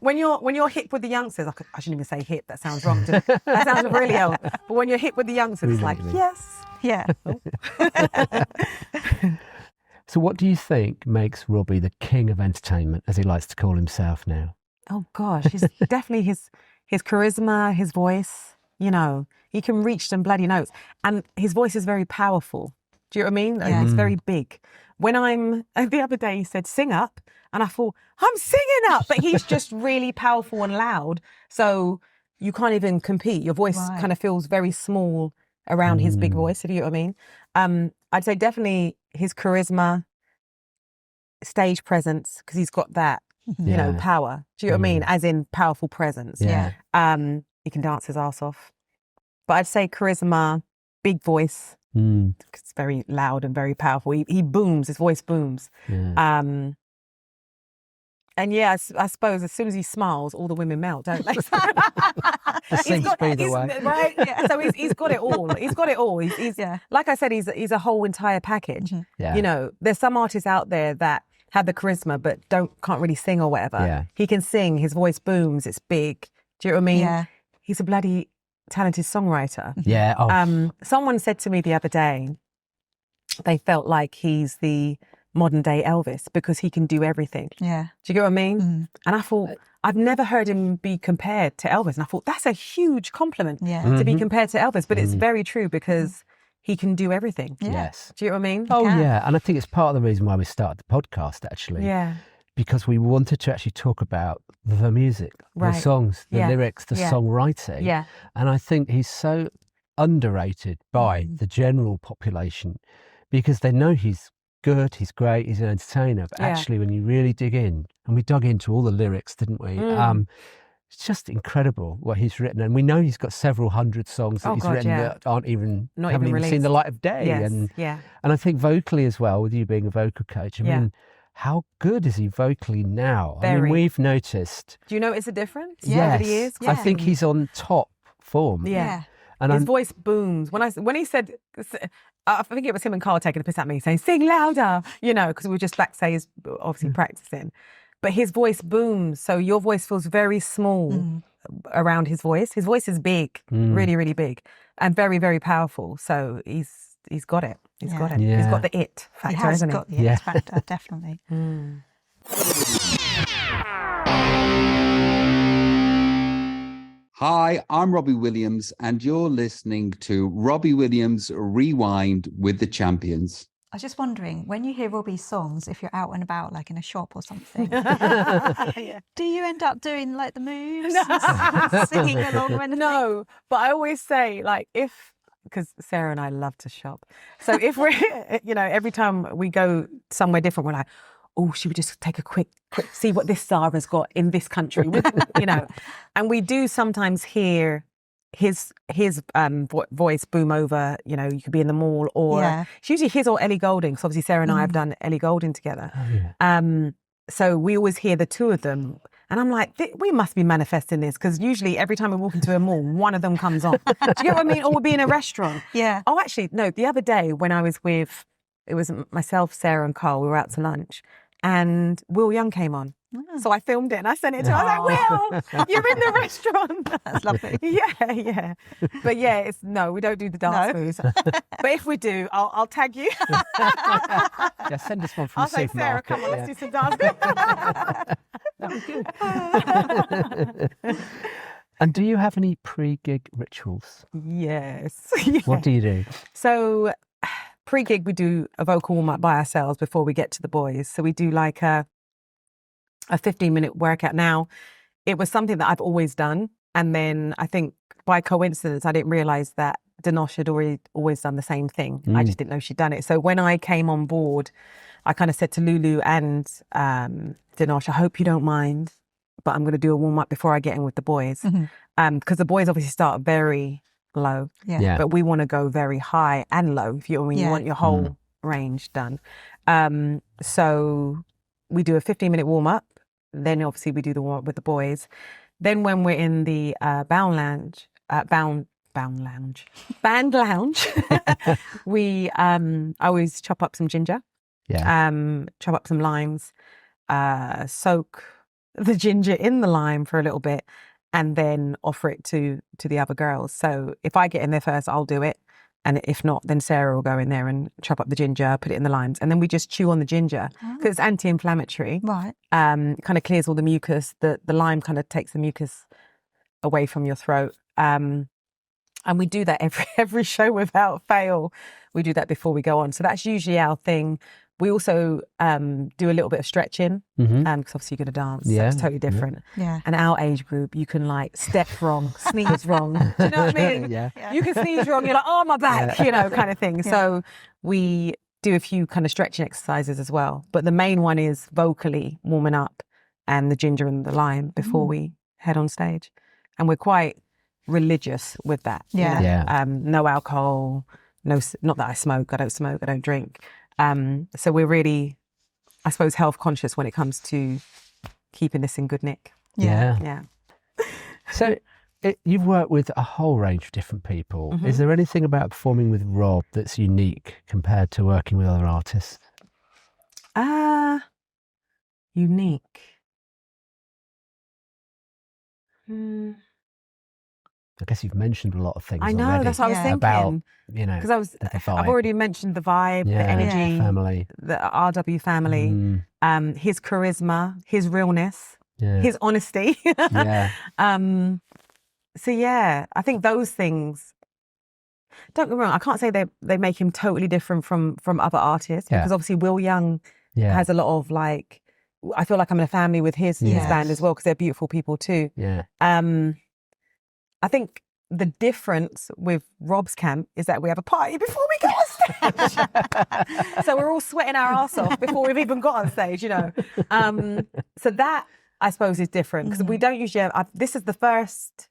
When you're hip with the youngsters, I shouldn't even say hip. That sounds wrong. That sounds really old. But when you're hip with the youngsters, it's like, yes, yeah. So, what do you think makes Robbie the king of entertainment, as he likes to call himself now? Oh gosh, he's definitely his charisma, his voice. You know, he can reach some bloody notes, and his voice is very powerful. Do you know what I mean? Yeah. It's very big. When the other day he said, sing up. And I thought, I'm singing up. But he's just really powerful and loud. So you can't even compete. Your voice kind of feels very small around his big voice, if you know what I mean. I'd say definitely his charisma, stage presence, because he's got that, you know, power. Do you know what I mean? As in powerful presence. Yeah. He can dance his ass off. But I'd say charisma, big voice. It's very loud and very powerful. He booms, his voice booms. And I suppose as soon as he smiles, all the women melt, don't they? Right? Yeah. So he's got it all. He's got it all. He's like I said, he's a whole entire package. You know, there's some artists out there that have the charisma but can't really sing or whatever. He can sing, his voice booms, it's big. Do you know what I mean? Yeah. He's a bloody talented songwriter. Yeah. Oh. Someone said to me the other day, they felt like he's the modern day Elvis because he can do everything. Yeah. Do you get what I mean? And I thought, I've never heard him be compared to Elvis. And I thought, that's a huge compliment to be compared to Elvis. But it's very true because he can do everything. Yes. Do you know what I mean? Oh, yeah. And I think it's part of the reason why we started the podcast, actually. Yeah. because we wanted to actually talk about the music, the songs, the lyrics, the songwriting. Yeah. And I think he's so underrated by the general population because they know he's good, he's great, he's an entertainer. But actually, when you really dig in, and we dug into all the lyrics, didn't we? It's just incredible what he's written. And we know he's got several hundred songs that he's written that haven't even seen the light of day. Yes, and I think vocally as well, with you being a vocal coach, I mean, how good is he vocally now? Very. I mean, we've noticed. Do you notice a difference? Yes. Over the years? I think he's on top form. Yeah. And his voice booms. When he said, I think it was him and Carl taking the piss at me, saying, sing louder, you know, because we were just backstage, obviously practicing. But his voice booms, so your voice feels very small around his voice. His voice is big, really, really big, and very, very powerful. So he's got it. He's got it. Yeah. He's got the it factor, He has hasn't got he? the it factor, definitely. Hi, I'm Robbie Williams, and you're listening to Robbie Williams Rewind with the Champions. I was just wondering, when you hear Robbie's songs, if you're out and about, like in a shop or something, do you end up doing like the moves, singing along or anything? No, but I always say, like, because Sara and I love to shop. So if we're, you know, every time we go somewhere different, we're like, oh, should we just take a quick see what this Sara's got in this country, you know? And we do sometimes hear his voice boom over, you know, you could be in the mall or it's usually his or Ellie Goulding. So obviously Sara and I have done Ellie Goulding together. So we always hear the two of them. And I'm like, we must be manifesting this because usually every time we walk into a mall, one of them comes on. Do you get what I mean? Or we'll be in a restaurant. Yeah. Oh, actually, no, the other day when I was with, it was myself, Sara and Carl, we were out to lunch and Will Young came on. So I filmed it and I sent it to him. I was like, Will, you're in the restaurant. That's lovely. Yeah. But yeah, we don't do the dance moves. But if we do, I'll tag you. Yeah, send us one from I'll the say, supermarket. Sara, come on, let's do some dancing. That'd be good. And do you have any pre-gig rituals? Yes. What do you do? So pre-gig, we do a vocal warm-up by ourselves before we get to the boys. So we do like a 15-minute workout. Now, it was something that I've always done. And then I think by coincidence, I didn't realise that Denosh had always done the same thing. I just didn't know she'd done it. So when I came on board, I kind of said to Lulu and Denosh, I hope you don't mind, but I'm going to do a warm-up before I get in with the boys. Because the boys obviously start very low, but we want to go very high and low if you want your whole range done. So we do a 15-minute warm-up. Then obviously we do the warm-up with the boys. Then when we're in the band lounge, we I always chop up some ginger, chop up some limes, soak the ginger in the lime for a little bit, and then offer it to the other girls. So if I get in there first, I'll do it. And if not, then Sara will go in there and chop up the ginger, put it in the limes. And then we just chew on the ginger because it's anti-inflammatory. Right. It kind of clears all the mucus. The lime kind of takes the mucus away from your throat. And we do that every show without fail. We do that before we go on. So that's usually our thing. We also do a little bit of stretching because obviously you're going to dance. So it's totally different. Yeah. And our age group, you can like step wrong, sneeze wrong. Do you know what I mean? You can sneeze wrong. You're like, oh, my back, you know, kind of thing. Yeah. So we do a few kind of stretching exercises as well. But the main one is vocally warming up and the ginger and the lime before we head on stage. And we're quite religious with that. Yeah. You know? No alcohol, not that I smoke, I don't drink. So we're really, I suppose, health conscious when it comes to keeping this in good nick. Yeah. So you've worked with a whole range of different people. Is there anything about performing with Rob that's unique compared to working with other artists? Unique. I guess you've mentioned a lot of things. I know, already that's what I was thinking. About, you know, because I've already mentioned the vibe, the energy, family, the RW family, his charisma, his realness, his honesty. So yeah, I think those things. Don't get me wrong, I can't say they make him totally different from other artists because obviously Will Young has a lot of like I feel like I'm in a family with his band as well, because they're beautiful people too. Yeah. I think the difference with Rob's camp is that we have a party before we go on stage. So we're all sweating our arse off before we've even got on stage, you know. So that, I suppose, is different, because we don't usually have, this is the first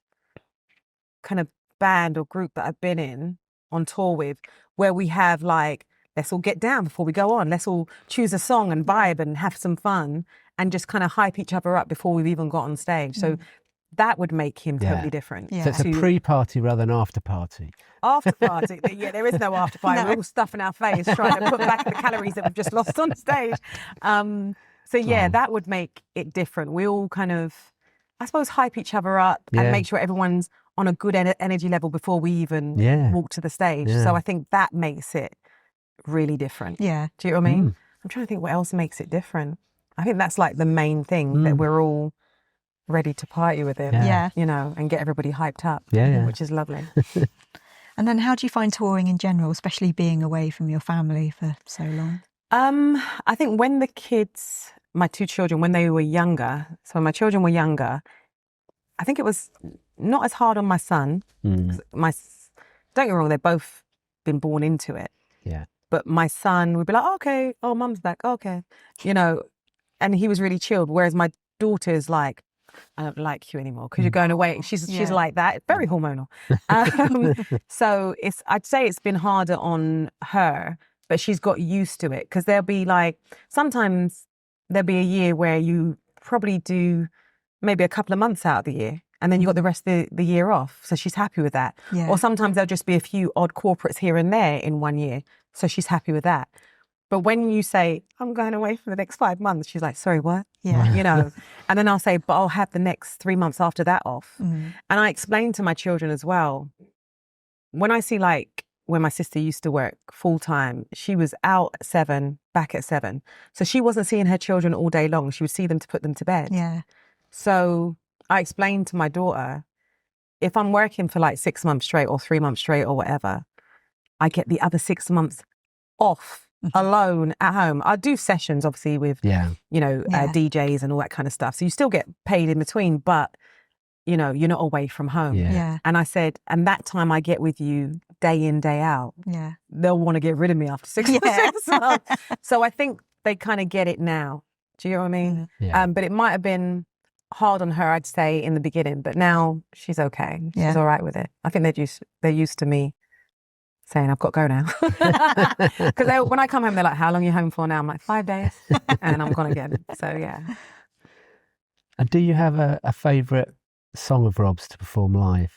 kind of band or group that I've been in on tour with where we have like, let's all get down before we go on. Let's all choose a song and vibe and have some fun and just kind of hype each other up before we've even got on stage. So that would make him totally different. So it's a pre-party rather than after-party. After party, yeah, there is no after party. We're all stuffing our face trying to put back the calories that we've just lost on stage. So yeah, that would make it different. We all kind of, I suppose, hype each other up and make sure everyone's on a good energy level before we even walk to the stage. So I think that makes it really different. Yeah. Do you know what I mean? I'm trying to think what else makes it different. I think that's like the main thing, that we're all ready to party with him, you know, and get everybody hyped up, which is lovely. And then how do you find touring in general, especially being away from your family for so long? I think when the kids, my two children, when they were younger, so when my children were younger, I think it was not as hard on my son. Don't get me wrong, they've both been born into it. Yeah. But my son would be like, okay, oh, mum's back, okay. You know, and he was really chilled. Whereas my daughter's like, I don't like you anymore because you're going away. She's like that, very hormonal. So I'd say it's been harder on her, but she's got used to it, because there'll be like, sometimes there'll be a year where you probably do maybe a couple of months out of the year, and then you got the rest of the year off. So she's happy with that. Yeah. Or sometimes there'll just be a few odd corporates here and there in one year. So she's happy with that. But when you say, I'm going away for the next 5 months, she's like, sorry, what? Yeah. You know, and then I'll say, but I'll have the next 3 months after that off. And I explain to my children as well, when I see like when my sister used to work full time, she was out at 7, back at 7. So she wasn't seeing her children all day long. She would see them to put them to bed. Yeah. So I explained to my daughter, if I'm working for like 6 months straight or 3 months straight or whatever, I get the other 6 months off alone at home. I do sessions obviously with, you know, DJs and all that kind of stuff. So you still get paid in between, but you know, you're not away from home. Yeah. And I said, and that time I get with you day in, day out. Yeah. They'll want to get rid of me after 6 months. So I think they kind of get it now. Do you know what I mean? Yeah. But it might have been hard on her, I'd say, in the beginning, but now she's okay. She's all right with it. I think they're used to me saying, I've got to go now. Because when I come home, they're like, how long are you home for now? I'm like, 5 days. And I'm gone again. So, yeah. And do you have a favourite song of Rob's to perform live?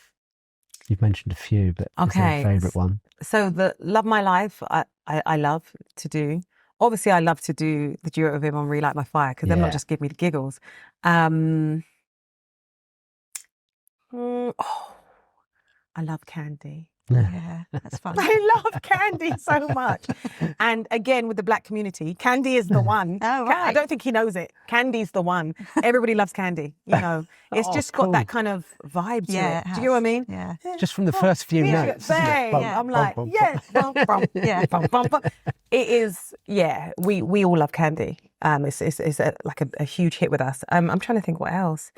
You've mentioned a few, but is there a favourite one? So the Love My Life, I love to do. Obviously, I love to do the duet with him on Relight My Fire, because they're not just give me the giggles. I love Candy. Yeah, that's fun. I love Candy so much. And again, with the black community, Candy is the one. Oh, right. I don't think he knows it. Candy's the one. Everybody loves Candy, you know. It's just got that kind of vibe to it. Do you know what I mean? Yeah. Just from the first few notes. I'm like, yes. It is, we all love Candy. It's like a huge hit with us. I'm trying to think what else.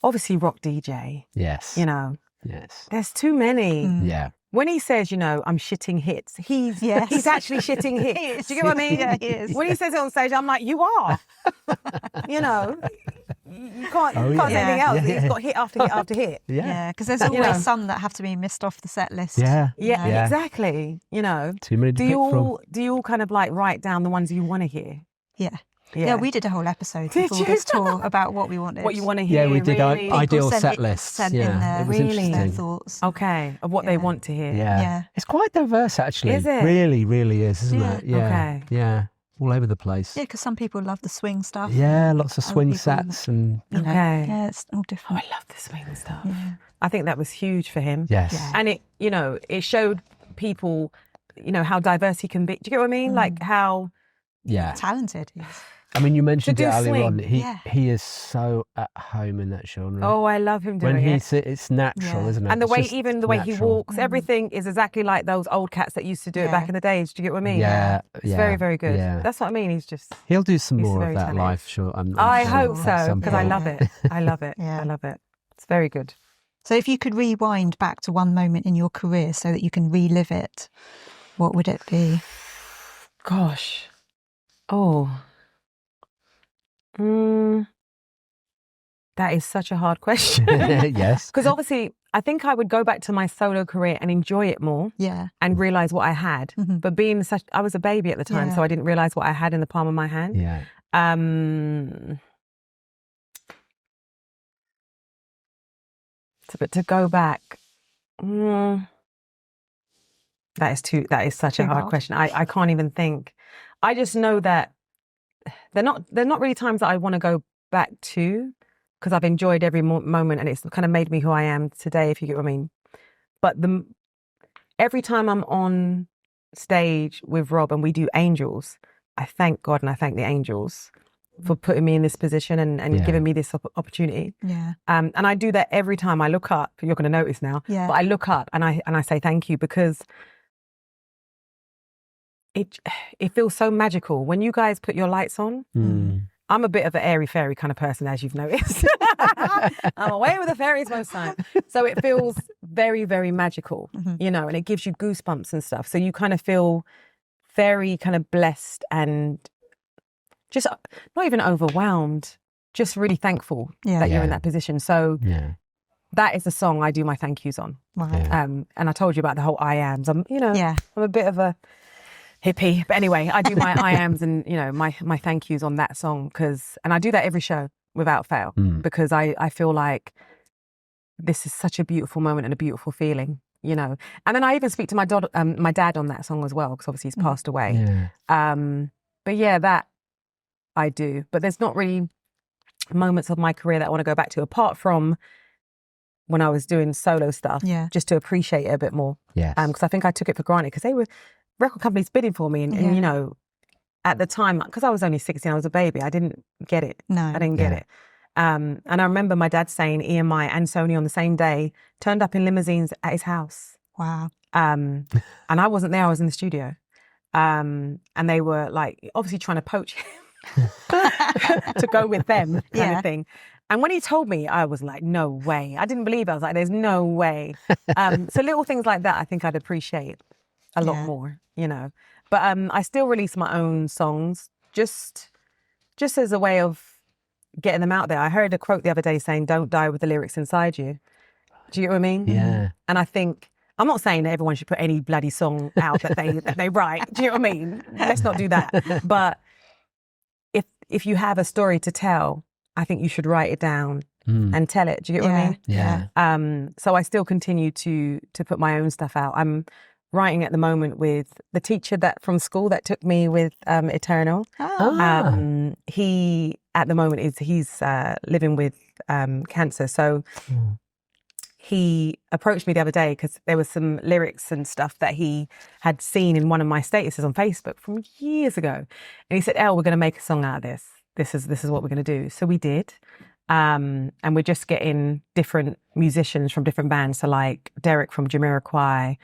Obviously, Rock DJ. Yes. You know. Yes. There's too many. Yeah. When he says, you know, I'm shitting hits, he's actually shitting hits. Do you get what I mean? Yeah, he is. When he says it on stage, I'm like, you are. You know, you can't say anything else. He's got hit after hit after hit. Yeah, because there's always some that have to be missed off the set list. Yeah. Yeah, exactly. You know. Too many to pick from. Do you all kind of like write down the ones you want to hear? Yeah, we did a whole episode before this tour about what we wanted. What you want to hear. Yeah, we did really. ideal set lists. Sent in their, it was interesting. their thoughts. Okay, of what they want to hear. Yeah. It's quite diverse, actually. Is it? Really, really is, isn't it? Yeah. Okay. Yeah. All over the place. Yeah, because some people love the swing stuff. Yeah, lots of swing people, sets and. Okay. Yeah, it's all different. I love the swing stuff. Yeah. I think that was huge for him. Yes. Yeah. And it, you know, it showed people, you know, how diverse he can be. Do you get what I mean? Like how talented he is. I mean, you mentioned do it earlier on. swing. He is so at home in that genre. Oh, I love him doing when it. It's natural, isn't it? And the It's way, just even the way he natural. walks, everything is exactly like those old cats that used to do it back in the days. Do you get what I mean? Yeah, It's very, very good. Yeah. That's what I mean. He's just. He'll do some he's more of very that talented. live, sure. I sure hope at so, some because I point. love it. I love it. Yeah. I love it. It's very good. So if you could rewind back to one moment in your career so that you can relive it, what would it be? Gosh. Oh. That is such a hard question. Yes. Because obviously, I think I would go back to my solo career and enjoy it more. Yeah. And realize what I had. But I was a baby at the time, so I didn't realize what I had in the palm of my hand. Yeah. But to go back, that is such a hard question. I can't even think. I just know that they're not really times that I want to go back to, because I've enjoyed every moment and it's kind of made me who I am today, if you get what I mean. But every time I'm on stage with Rob and we do Angels, I thank God and I thank the angels for putting me in this position and giving me this opportunity. Yeah. And I do that every time I look up. You're going to notice now. Yeah. But I look up and I say thank you, because it feels so magical when you guys put your lights on. I'm a bit of an airy fairy kind of person, as you've noticed. I'm away with the fairies most time. So it feels very, very magical, and it gives you goosebumps and stuff. So you kind of feel very kind of blessed and just not even overwhelmed, just really thankful that you're in that position. So that is the song I do my thank yous on. Wow. And I told you about the whole I ams. I'm a bit of a hippie, but anyway, I do my I ams and my thank yous on that song, and I do that every show without fail, because I feel like this is such a beautiful moment and a beautiful feeling, And then I even speak to my dad on that song as well, because obviously he's passed away. But yeah, that I do. But there's not really moments of my career that I want to go back to, apart from when I was doing solo stuff, just to appreciate it a bit more. Because I think I took it for granted, because they were record companies bidding for me, and at the time, because I was only 16, I was a baby, I didn't get it. I didn't get it. And I remember my dad saying EMI and Sony on the same day turned up in limousines at his house. Wow. And I wasn't there, I was in the studio. And they were like obviously trying to poach him to go with them kind of thing. And when he told me, I was like, no way. I didn't believe it. I was like, there's no way. So little things like that, I think I'd appreciate a lot more, But I still release my own songs just as a way of getting them out there. I heard a quote the other day saying, don't die with the lyrics inside you. Do you get what I mean? Yeah. And I think, I'm not saying that everyone should put any bloody song out that they write. Do you know what I mean? Let's not do that. But if you have a story to tell, I think you should write it down and tell it. Do you get what I mean? Yeah. So I still continue to put my own stuff out. I'm writing at the moment with the teacher from school that took me with Eternal. He at the moment he's living with cancer. So he approached me the other day because there was some lyrics and stuff that he had seen in one of my statuses on Facebook from years ago. And he said, Elle, we're going to make a song out of this. This is what we're going to do. So we did. And we're just getting different musicians from different bands. So like Derek from Jamiroquai,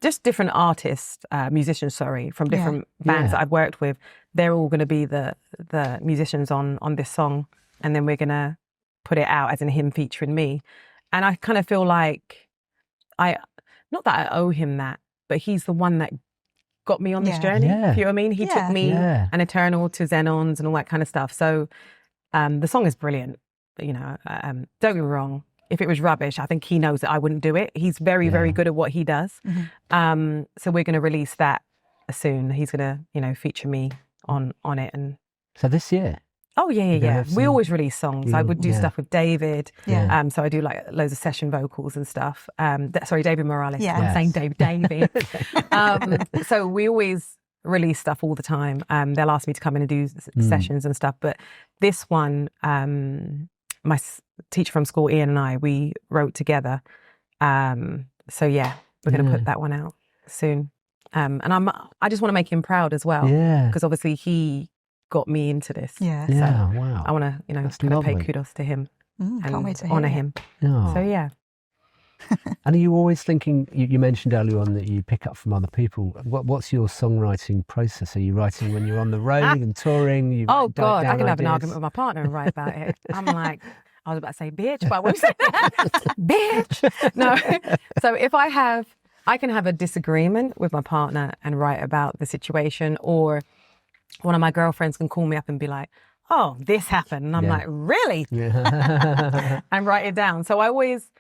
just different artists, musicians, from different bands that I've worked with. They're all going to be the musicians on this song. And then we're going to put it out as in him featuring me. And I kind of feel like not that I owe him that, but he's the one that got me on this journey. Yeah. You know what I mean? He took me and Eternal to Xenons and all that kind of stuff. So the song is brilliant. Don't get me wrong. If it was rubbish, I think he knows that I wouldn't do it. He's very, very good at what he does. So we're going to release that soon. He's going to, feature me on it. And So this year? Oh, yeah. We always release songs. I would do stuff with David. Yeah. So I do like loads of session vocals and stuff. David Morales. Yeah. I'm saying David. So we always release stuff all the time. They'll ask me to come in and do sessions and stuff. But this one, my teacher from school, Ian, and I, we wrote together. So yeah, we're going to put that one out soon. And I just want to make him proud as well. Yeah. Because obviously he got me into this. Yeah. Yeah, So wow. I want to, you know, That's kind of pay lovely. kudos to him Can't wait to hear honour it. him. Oh. So yeah. And are you always thinking, you mentioned earlier on that you pick up from other people. What's your songwriting process? Are you writing when you're on the road and touring? You Oh write God, I down can have an ideas? argument with my partner and write about it. I'm like, I was about to say bitch, but I won't say that. Bitch. No. So if I can have a disagreement with my partner and write about the situation, or one of my girlfriends can call me up and be like, oh, this happened. And I'm like, really? Yeah. And write it down. So I always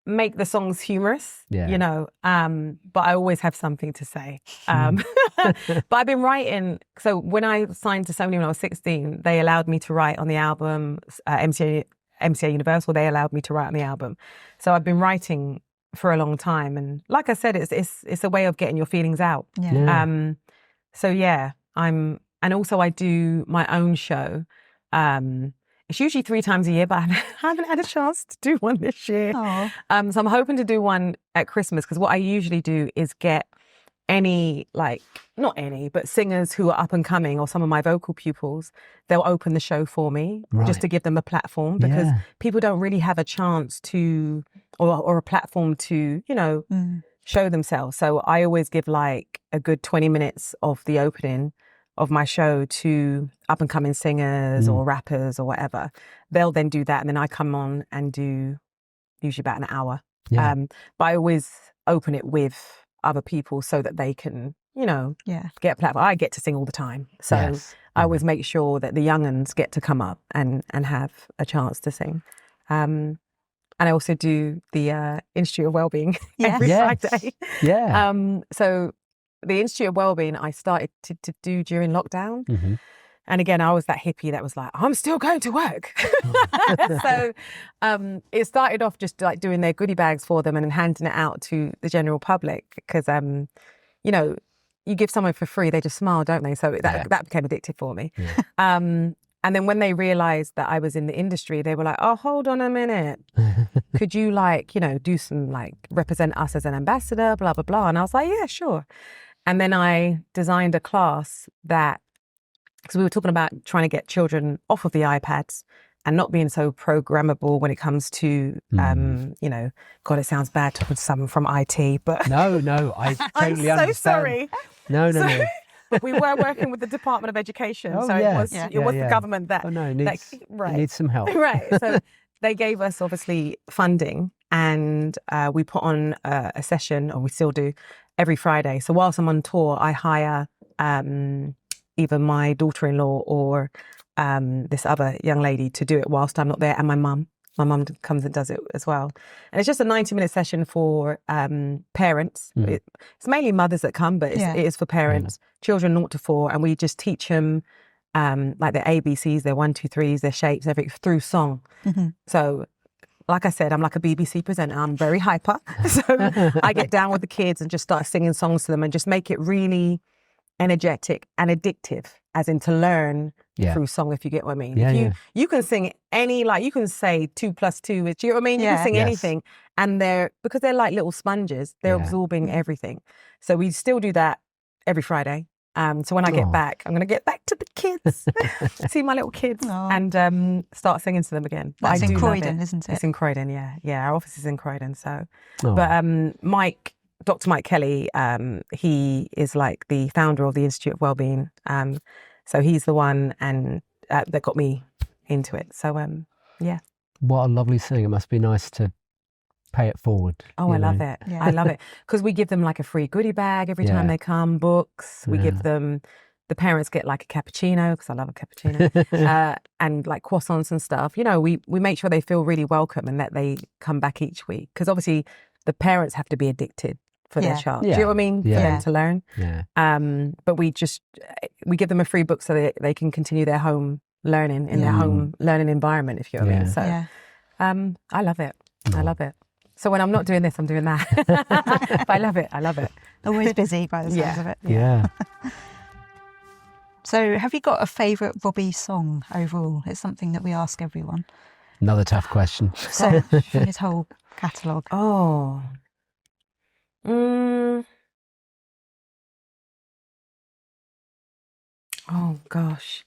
make the songs humorous, you know, but I always have something to say. But I've been writing, so when I signed to Sony when I was 16, they allowed me to write on the album, MCA Universal, they allowed me to write on the album. So I've been writing for a long time. And like I said, it's a way of getting your feelings out. Yeah. So yeah, and also I do my own show. It's usually 3 times a year, but I haven't had a chance to do one this year. Oh. So I'm hoping to do one at Christmas, because what I usually do is get any, like, not any, but singers who are up and coming, or some of my vocal pupils, they'll open the show for me just to give them a platform, because people don't really have a chance to, or a platform to, you know, show themselves. So I always give like a good 20 minutes of the opening of my show to up and coming singers or rappers or whatever. They'll then do that, and then I come on and do usually about an hour. But I always open it with other people so that they can, you know, get a platform. I get to sing all the time. So I always make sure that the young'uns get to come up and have a chance to sing. And I also do the Institute of Wellbeing every Friday. So the Institute of Wellbeing I started to do during lockdown. And again, I was that hippie that was like, I'm still going to work. So it started off just like doing their goodie bags for them and handing it out to the general public, because, you know, you give someone for free, they just smile, don't they? So that became addictive for me. And then when they realised that I was in the industry, they were like, oh, hold on a minute. Could you, like, you know, do some, like, represent us as an ambassador, blah, blah, blah. And I was like, yeah, sure. And then I designed a class that, because we were talking about trying to get children off of the iPads and not being so programmable when it comes to, you know, God, it sounds bad talking to someone from IT, but... No, I totally understand. I'm so sorry. No. We were working with the Department of Education, so it was the government that... Oh, no, it needs some help. Right, so they gave us, obviously, funding, and we put on a session, or we still do, every Friday. So whilst I'm on tour, I hire either my daughter-in-law or this other young lady to do it whilst I'm not there, and my mum. My mum comes and does it as well. And it's just a 90-minute session for parents. It's mainly mothers that come, but it is for parents, children 0 to 4, and we just teach them like their ABCs, their 1, 2, 3s, their shapes, everything through song. So, like I said, I'm like a BBC presenter. I'm very hyper. So I get down with the kids and just start singing songs to them and just make it really energetic and addictive, as in to learn through song, if you get what I mean. You can sing any, like, you can say 2 + 2, do you know what I mean? You can sing anything, and because they're like little sponges, they're absorbing everything. So we still do that every Friday. So when I get back, I'm going to get back to the kids, see my little kids, and start singing to them again. That's in Croydon, isn't it? It's in Croydon, yeah. Our office is in Croydon. So, but Dr. Mike Kelly, he is like the founder of the Institute of Wellbeing. So he's the one that got me into it. So, What a lovely thing. It must be nice to pay it forward. Oh, I love it. I love it. Because we give them like a free goodie bag every time they come, books. We give them, the parents get like a cappuccino, because I love a cappuccino, and like croissants and stuff. You know, we make sure they feel really welcome and that they come back each week. Because obviously the parents have to be addicted for their child. Do you know what I mean? For them to learn. But we give them a free book so that they can continue their home learning in their home learning environment, if you know what I mean. So I love it. I love it. So when I'm not doing this, I'm doing that. But I love it. Always busy by the sounds of it. Yeah. So have you got a favourite Robbie song overall? It's something that we ask everyone. Another tough question. So from his whole catalogue. Oh. Oh gosh.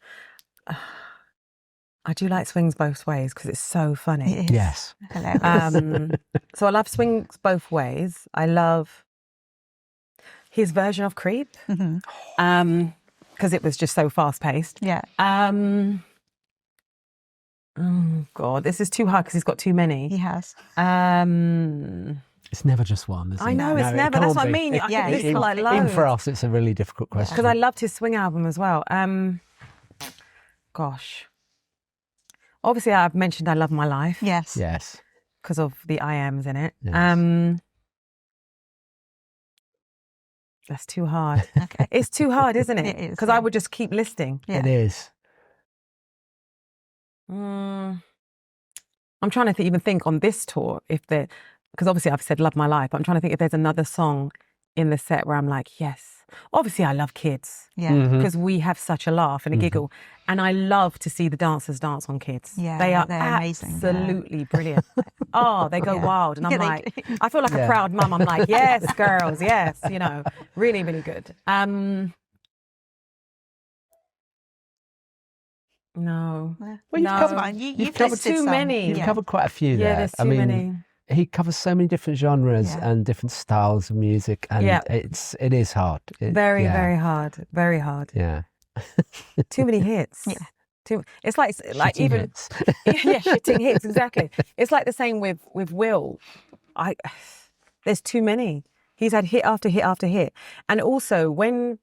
I do like Swings Both Ways because it's so funny. It is. Yes. Hilarious. So I love Swings Both Ways. I love his version of Creep because it was just so fast paced. Yeah. Oh God, this is too hard because he's got too many. He has. It's never just one, is it? I know, it's never. That's what I mean. I can listen to like loads. Even for us, it's a really difficult question. Because I loved his Swing album as well. Gosh. Obviously, I've mentioned I Love My Life. Yes. Yes. Because of the I Ams in it. Yes. That's too hard. Okay. It's too hard, isn't it? It is. Because I would just keep listing. Yeah. It is. I'm trying to even think on this tour because obviously I've said Love My Life, but I'm trying to think if there's another song in the set where I'm like, yes. Obviously I love Kids. Yeah. Because we have such a laugh and a giggle. And I love to see the dancers dance on Kids. Yeah, they're amazing. Absolutely brilliant. Oh, they go wild. And I'm Yeah, they like, do. I feel like a proud mum. I'm like, yes, girls, yes. You know, really, really good. No. Well, you've no. covered- Fine. You've covered listed too some. many. You've Yeah. covered quite a few there. Yeah, there's too many. He covers so many different genres and different styles of music, and it is hard. Very hard. Very hard. Yeah. Too many hits. Yeah. It's like Shitting even hits. yeah, shitting hits, exactly. It's like the same with Will. There's too many. He's had hit after hit after hit. And also when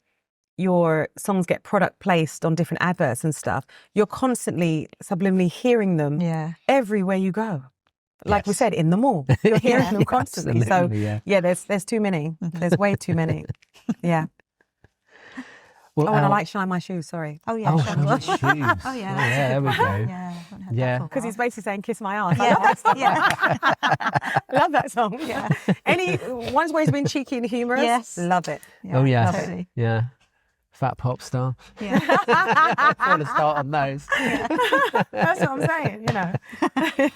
your songs get product placed on different adverts and stuff, you're constantly subliminally hearing them everywhere you go. Like we said, in the mall. You're hearing them constantly. Absolutely, So there's too many. There's way too many. Yeah. Well, and I like Shine My Shoes, sorry. Oh, yeah. Shine My Shoes. Oh, yeah. Yeah, there we go. Yeah. Yeah. Because he's basically saying, kiss my ass. Yeah. I love that song. Yeah. Any ones where he's been cheeky and humorous? Yes. Love it. Oh, yeah. Totally. Yeah. Fat pop star. Yeah. I want to start on those. That's what I'm saying, you know.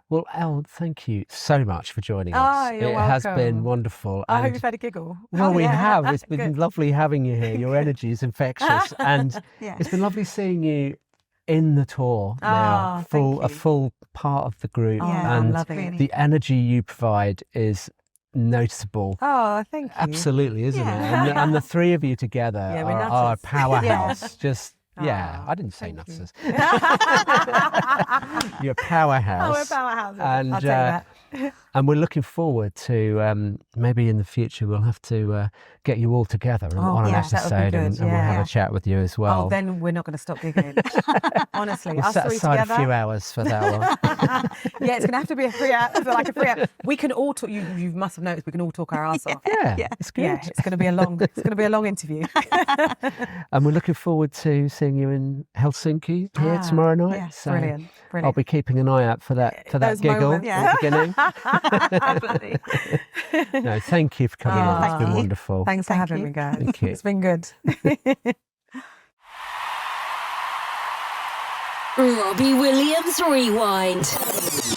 Well, Elle, thank you so much for joining us. Oh, you're It has welcome. been wonderful. I hope and- you've had a giggle. Well, we have. It's been Good. lovely having you here. Your energy is infectious. And it's been lovely seeing you in the tour now, a full part of the group. Oh, and I'm loving it. the energy you provide is noticeable. Oh, thank you. Absolutely, isn't Yeah. it? And the three of you together we're are a nutters. powerhouse. Just, I didn't say thank you. nutters. You're a powerhouse. Oh, we're powerhouses. And, I'll take that. And we're looking forward to maybe in the future we'll have to get you all together on an yes, that would be episode good, and we'll have a chat with you as well. Oh, then we're not going to stop giggling. Honestly, We'll us set three aside together. a few hours for that one. Yeah, it's going to have to be a 3 hour, like a 3 hour. We can all talk. You must have noticed we can all talk our ass off. Yeah, it's good. Yeah, it's going to be a long interview. And we're looking forward to seeing you in Helsinki here tomorrow night. yeah, So brilliant. I'll be keeping an eye out for that Those giggle moments. at the beginning. Absolutely. No, thank you for coming on. It's thank been you. wonderful. Thanks for having you. me, guys. Thank you. It's been good. Robbie Williams Rewind.